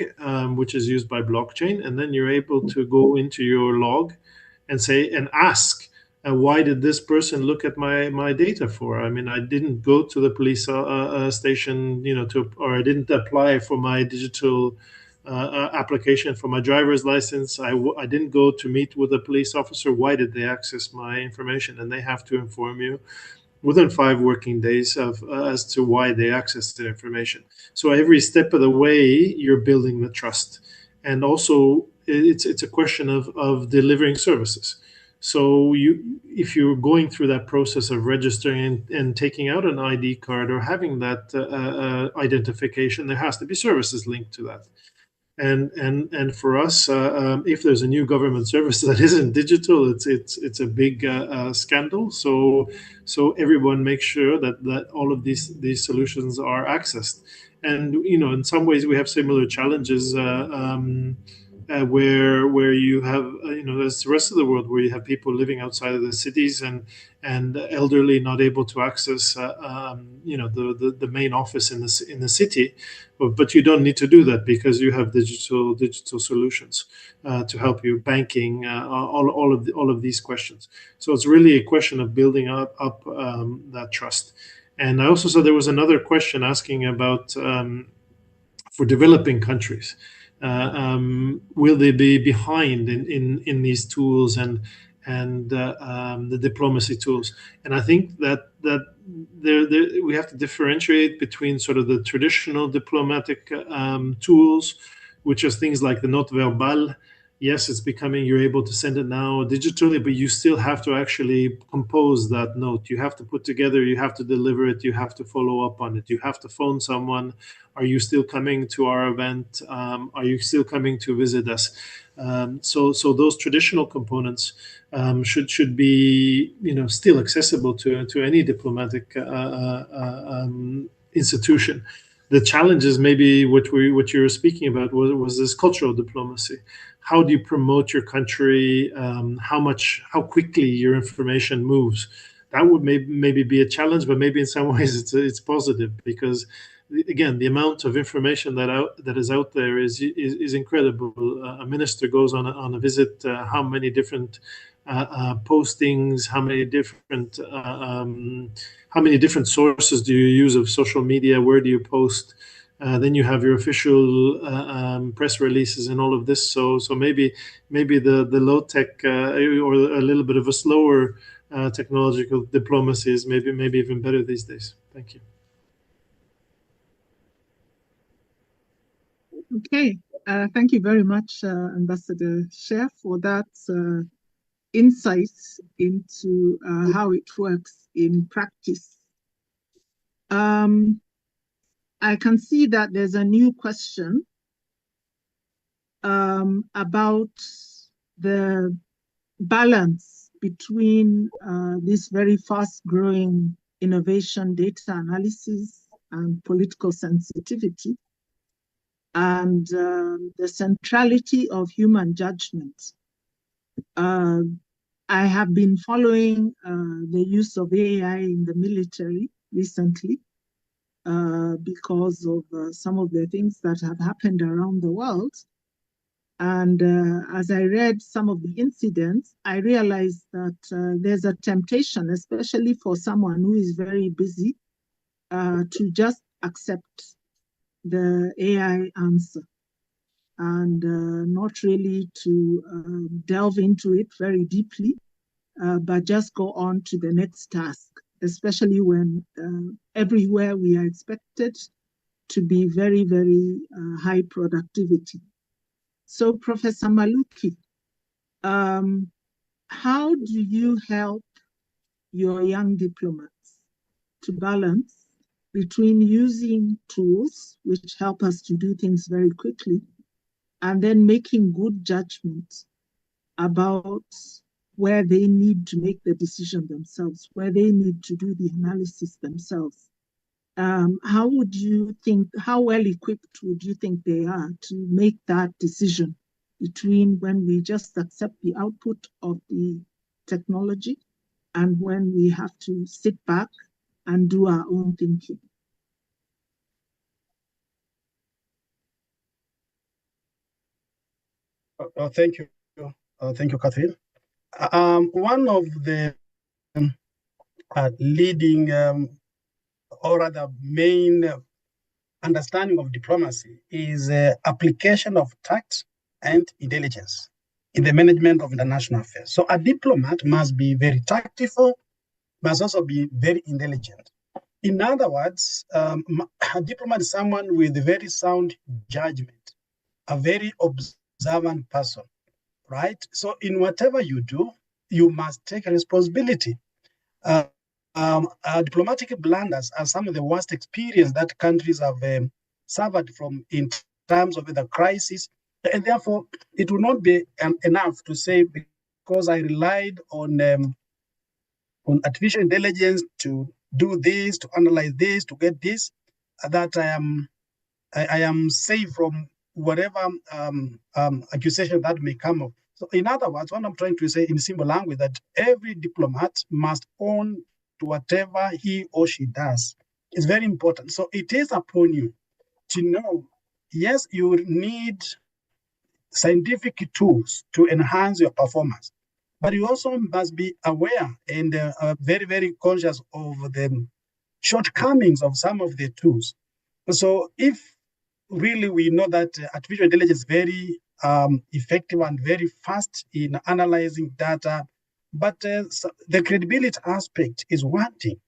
which is used by blockchain, and then you're able to go into your log and say and ask, why did this person look at my data for? I mean, I didn't go to the police station, or I didn't apply for my digital application for my driver's license. I didn't go to meet with a police officer. Why did they access my information? And they have to inform you within 5 working days as to why they accessed the information. So every step of the way, you're building the trust, and also it's a question of delivering services. So if you're going through that process of registering and taking out an ID card or having that identification, there has to be services linked to that. And for us, if there's a new government service that isn't digital, it's a big scandal. So everyone makes sure that all of these solutions are accessed. And in some ways we have similar challenges where you have there's the rest of the world where you have people living outside of the cities and elderly not able to access the main office in the city, but you don't need to do that because you have digital solutions to help you banking, all of these questions. So it's really a question of building up that trust. And I also saw there was another question asking about for developing countries. Will they be behind in these tools and the diplomacy tools? And I think that there we have to differentiate between sort of the traditional diplomatic tools, which are things like the note verbal. Yes, it's becoming, you're able to send it now digitally, but you still have to actually compose that note. You have to put together, you have to deliver it, you have to follow up on it, you have to phone someone. Are you still coming to our event? Are you still coming to visit us? So those traditional components should be still accessible to any diplomatic institution. The challenge is maybe what you were speaking about was this cultural diplomacy. How do you promote your country? How quickly your information moves? That would maybe be a challenge, but maybe in some ways it's positive, because again, the amount of information that is out there is incredible. A minister goes on a visit. How many different postings? How many different sources do you use of social media? Where do you post? Then you have your official press releases and all of this. So maybe the low tech or a little bit of a slower technological diplomacy is maybe even better these days. Thank you. Okay, thank you very much, Ambassador Cher, for that insights into how it works in practice. I can see that there's a new question about the balance between this very fast-growing innovation, data analysis, and political sensitivity, and the centrality of human judgment. I have been following the use of AI in the military recently because of some of the things that have happened around the world. And as I read some of the incidents, I realized that there's a temptation, especially for someone who is very busy, to just accept the AI answer and not really to delve into it very deeply, but just go on to the next task, especially when everywhere we are expected to be very, very high productivity. So, Professor Maluki, how do you help your young diplomats to balance between using tools which help us to do things very quickly and then making good judgment about where they need to make the decision themselves, where they need to do the analysis themselves? How well equipped would you think they are to make that decision between when we just accept the output of the technology and when we have to sit back and do our own thinking? Thank you. Thank you, Catherine. One of the leading or rather main understanding of diplomacy is application of tact and intelligence in the management of international affairs. So a diplomat must be very tactful, must also be very intelligent. In other words, a diplomat is someone with a very sound judgment, a very observant person, right? So in whatever you do, you must take responsibility. Diplomatic blunders are some of the worst experience that countries have suffered from in terms of the crisis. And therefore, it will not be enough to say, because I relied on artificial intelligence to do this, to analyze this, to get this, that I am safe from whatever accusation that may come up. So in other words, what I'm trying to say in simple language, that every diplomat must own to whatever he or she does. It's very important. So it is upon you to know, yes, you need scientific tools to enhance your performance, but you also must be aware and very, very conscious of the shortcomings of some of the tools. So if really we know that artificial intelligence is very effective and very fast in analyzing data, but so the credibility aspect is wanting.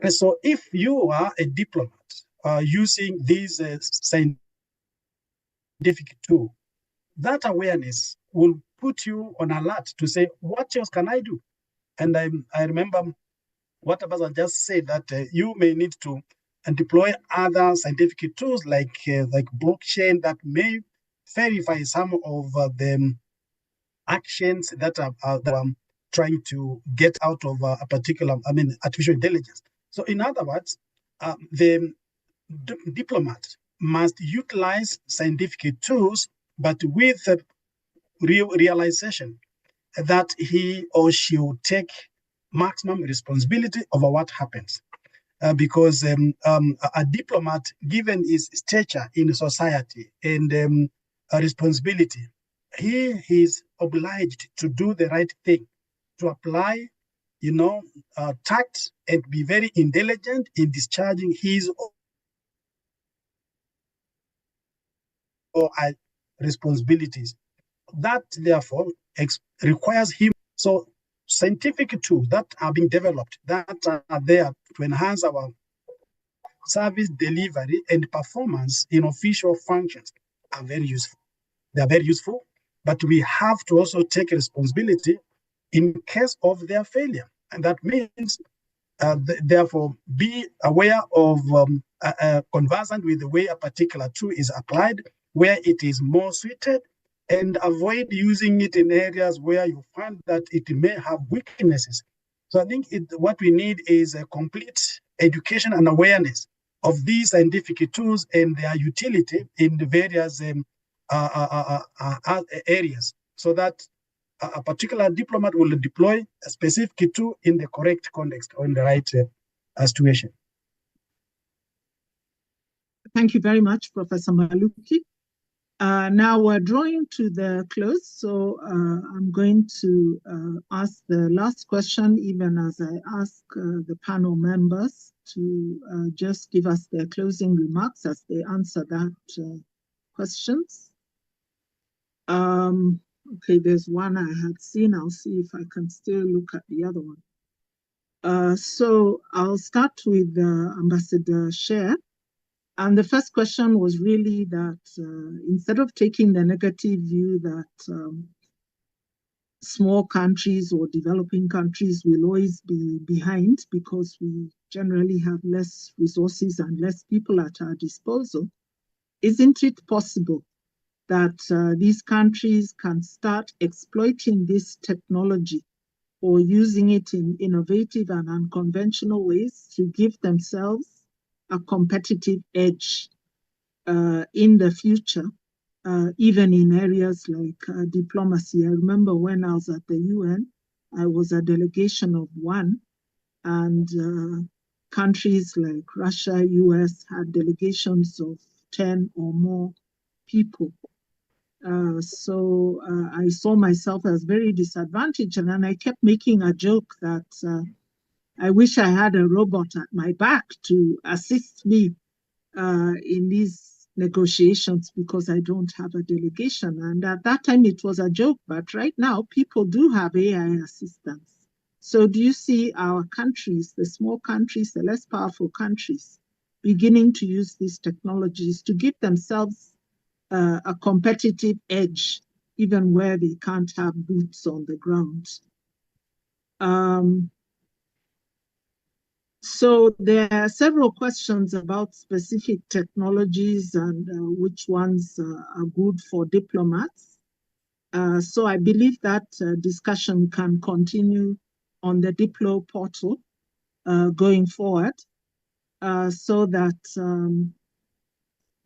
And so if you are a diplomat using these scientific tools, that awareness will put you on alert to say, what else can I do? And I remember what Abaza just said, that you may need to deploy other scientific tools like blockchain that may verify some of the actions that are trying to get out of a particular, artificial intelligence. So in other words, the diplomat must utilize scientific tools, but with realization that he or she will take maximum responsibility over what happens. Because a diplomat, given his stature in society and a responsibility, he is obliged to do the right thing, to apply, tact and be very intelligent in discharging his or responsibilities. That therefore requires him. So scientific tools that are being developed, that are there to enhance our service delivery and performance in official functions are very useful. They are very useful, but we have to also take responsibility in case of their failure. And that means, therefore, be aware of conversant with the way a particular tool is applied, where it is more suited, and avoid using it in areas where you find that it may have weaknesses. So I think what we need is a complete education and awareness of these scientific tools and their utility in the various areas, so that a particular diplomat will deploy a specific tool in the correct context or in the right situation. Thank you very much, Professor Maluki. Now we're drawing to the close, so I'm going to ask the last question, even as I ask the panel members to just give us their closing remarks as they answer that questions. Okay, there's one I had seen. I'll see if I can still look at the other one. So I'll start with Ambassador Sher. And the first question was really that instead of taking the negative view that small countries or developing countries will always be behind because we generally have less resources and less people at our disposal, isn't it possible that these countries can start exploiting this technology or using it in innovative and unconventional ways to give themselves a competitive edge in the future, even in areas like diplomacy? I remember when I was at the UN, I was a delegation of one, and countries like Russia, US had delegations of 10 or more people. So I saw myself as very disadvantaged, and then I kept making a joke that I wish I had a robot at my back to assist me in these negotiations because I don't have a delegation. And at that time it was a joke, but right now people do have AI assistants. So do you see our countries, the small countries, the less powerful countries, beginning to use these technologies to give themselves a competitive edge, even where they can't have boots on the ground? So there are several questions about specific technologies and which ones are good for diplomats. So I believe that discussion can continue on the Diplo portal going forward so that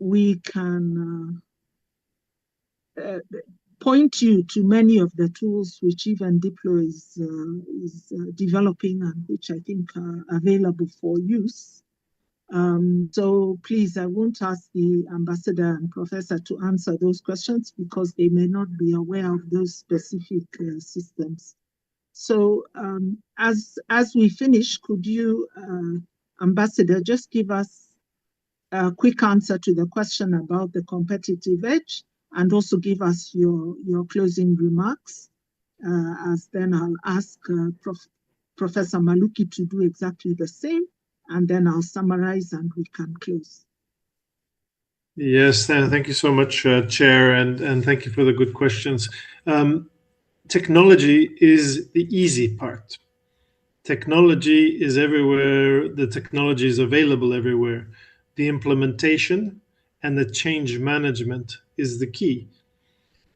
we can point you to many of the tools which even Diplo is developing and which I think are available for use. So please, I won't ask the ambassador and professor to answer those questions because they may not be aware of those specific systems. So as we finish, could you, ambassador, just give us a quick answer to the question about the competitive edge and also give us your closing remarks, as then I'll ask Professor Maluki to do exactly the same, and then I'll summarize and we can close. Yes, thank you so much, Chair, and thank you for the good questions. Technology is the easy part. Technology is everywhere. The technology is available everywhere. The implementation and the change management is the key.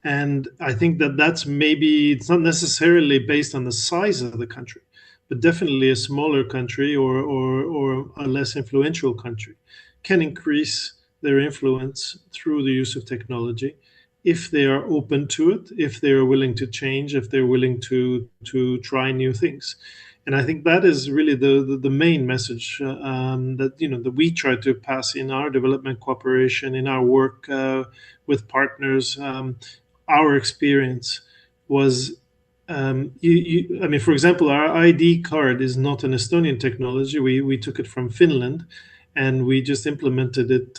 And I think that that's maybe, it's not necessarily based on the size of the country, but definitely a smaller country or a less influential country can increase their influence through the use of technology if they are open to it, if they are willing to change, if they're willing to try new things. And I think that is really the main message that that we try to pass in our development cooperation, in our work with partners. Our experience was, I mean, for example, our ID card is not an Estonian technology. We took it from Finland, and we just implemented it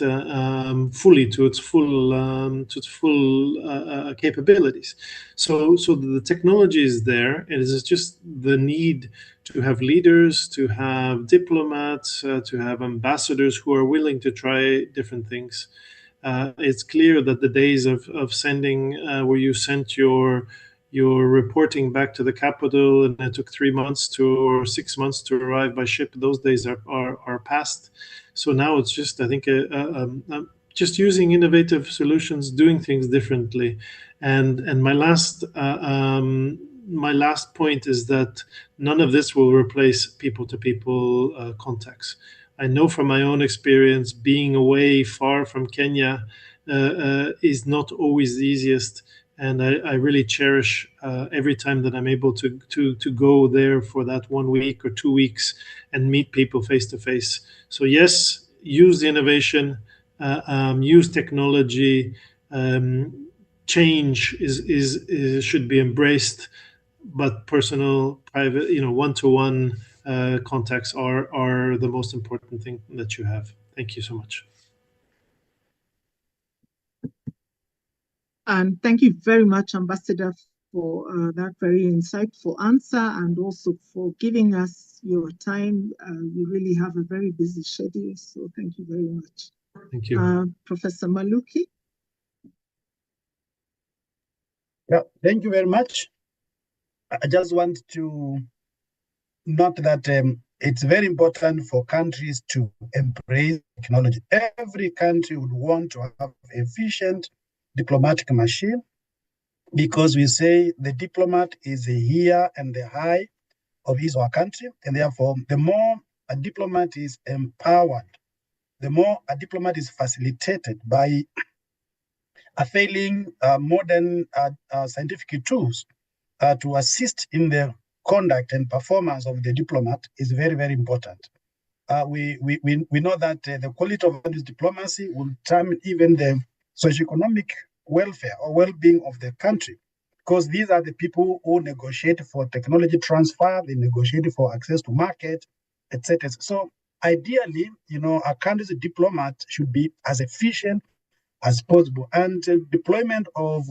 fully to its full capabilities. So the technology is there. It is just the need to have leaders, to have diplomats, to have ambassadors who are willing to try different things. It's clear that the days of sending where you sent your reporting back to the capital and it took 3 months or 6 months to arrive by ship, those days are past. So now it's just, I think, just using innovative solutions, doing things differently. And my last point is that none of this will replace people-to-people contacts. I know from my own experience, being away far from Kenya is not always the easiest, and I really cherish every time that I'm able to go there for that 1 week or 2 weeks and meet people face to face. So yes, use the innovation, use technology. Change should be embraced, but personal, private, one-to-one contacts are the most important thing that you have. Thank you so much. And thank you very much, Ambassador, for that very insightful answer and also for giving us your time. You really have a very busy schedule, so thank you very much. Thank you. Professor Maluki. Yeah, thank you very much. I just want to note that it's very important for countries to embrace technology. Every country would want to have efficient diplomatic machine because we say the diplomat is the ear and the eye of his or her country, and therefore the more a diplomat is empowered, the more a diplomat is facilitated by availing modern scientific tools to assist in the conduct and performance of the diplomat is very, very important. We know that the quality of this diplomacy will determine even the socioeconomic welfare or well-being of the country, because these are the people who negotiate for technology transfer, they negotiate for access to market, etc. So ideally, a country's diplomat should be as efficient as possible, and deployment of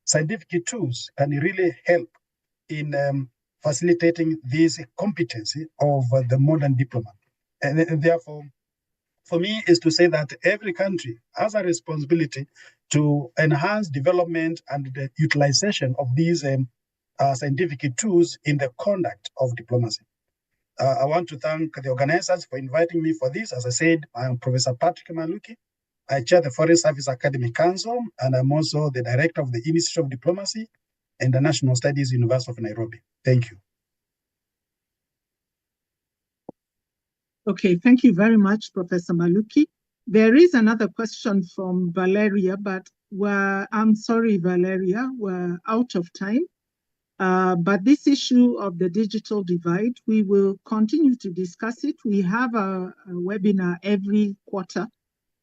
scientific tools can really help in facilitating this competency of the modern diplomat. And therefore, for me, is to say that every country has a responsibility to enhance development and the utilization of these scientific tools in the conduct of diplomacy. I want to thank the organizers for inviting me for this. As I said, I am Professor Patrick Maluki. I chair the Foreign Service Academic Council, and I'm also the director of the Institute of Diplomacy and the National Studies University of Nairobi. Thank you. Okay, thank you very much, Professor Maluki. There is another question from Valeria, but I'm sorry, Valeria, we're out of time. But this issue of the digital divide, we will continue to discuss it. We have a webinar every quarter.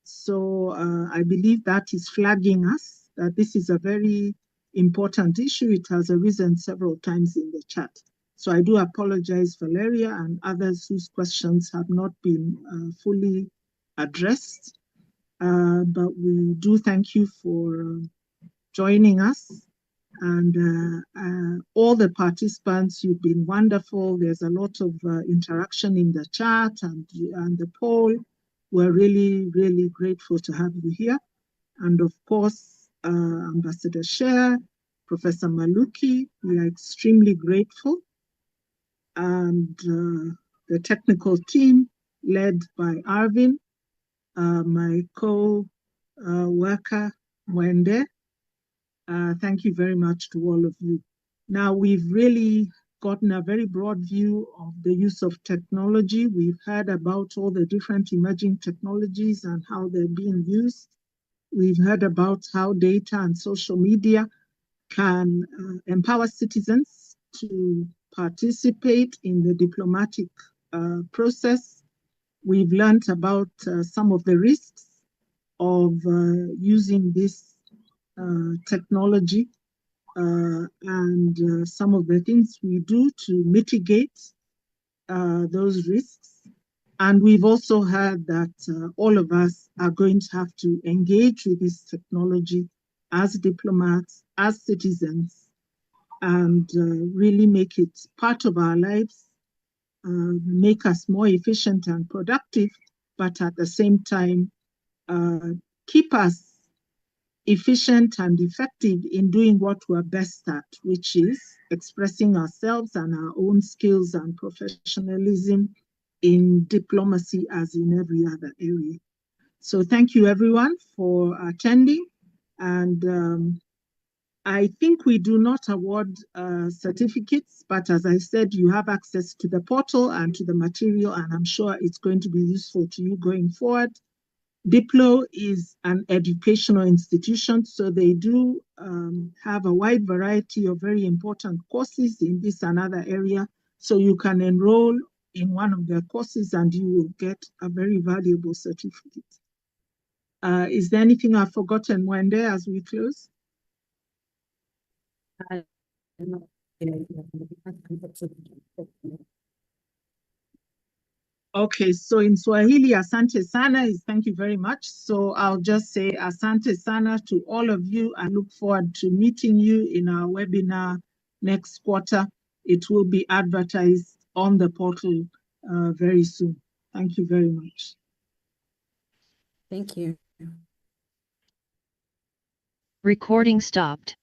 So I believe that is flagging us that this is a very important issue. It has arisen several times in the chat. So I do apologize, Valeria, and others whose questions have not been fully addressed. But we do thank you for joining us. And all the participants, you've been wonderful. There's a lot of interaction in the chat and the poll. We're really, really grateful to have you here. And of course, Ambassador Sher, Professor Maluki, we are extremely grateful. And the technical team led by Arvin, my co-worker, Mwende. Thank you very much to all of you. Now, we've really gotten a very broad view of the use of technology. We've heard about all the different emerging technologies and how they're being used. We've heard about how data and social media can empower citizens to participate in the diplomatic process. We've learned about some of the risks of using this technology and some of the things we do to mitigate those risks. And we've also heard that all of us are going to have to engage with this technology as diplomats, as citizens, and really make it part of our lives, make us more efficient and productive, but at the same time, keep us efficient and effective in doing what we're best at, which is expressing ourselves and our own skills and professionalism in diplomacy as in every other area. So thank you everyone for attending. And I think we do not award certificates, but as I said, you have access to the portal and to the material, and I'm sure it's going to be useful to you going forward. Diplo is an educational institution, so they do have a wide variety of very important courses in this and other area. So you can enroll in one of their courses and you will get a very valuable certificate. Is there anything I've forgotten, Mwende, as we close? Okay, so in Swahili, asante sana is thank you very much. So I'll just say asante sana to all of you. I look forward to meeting you in our webinar next quarter. It will be advertised on the portal very soon. Thank you very much. Thank you. Recording stopped.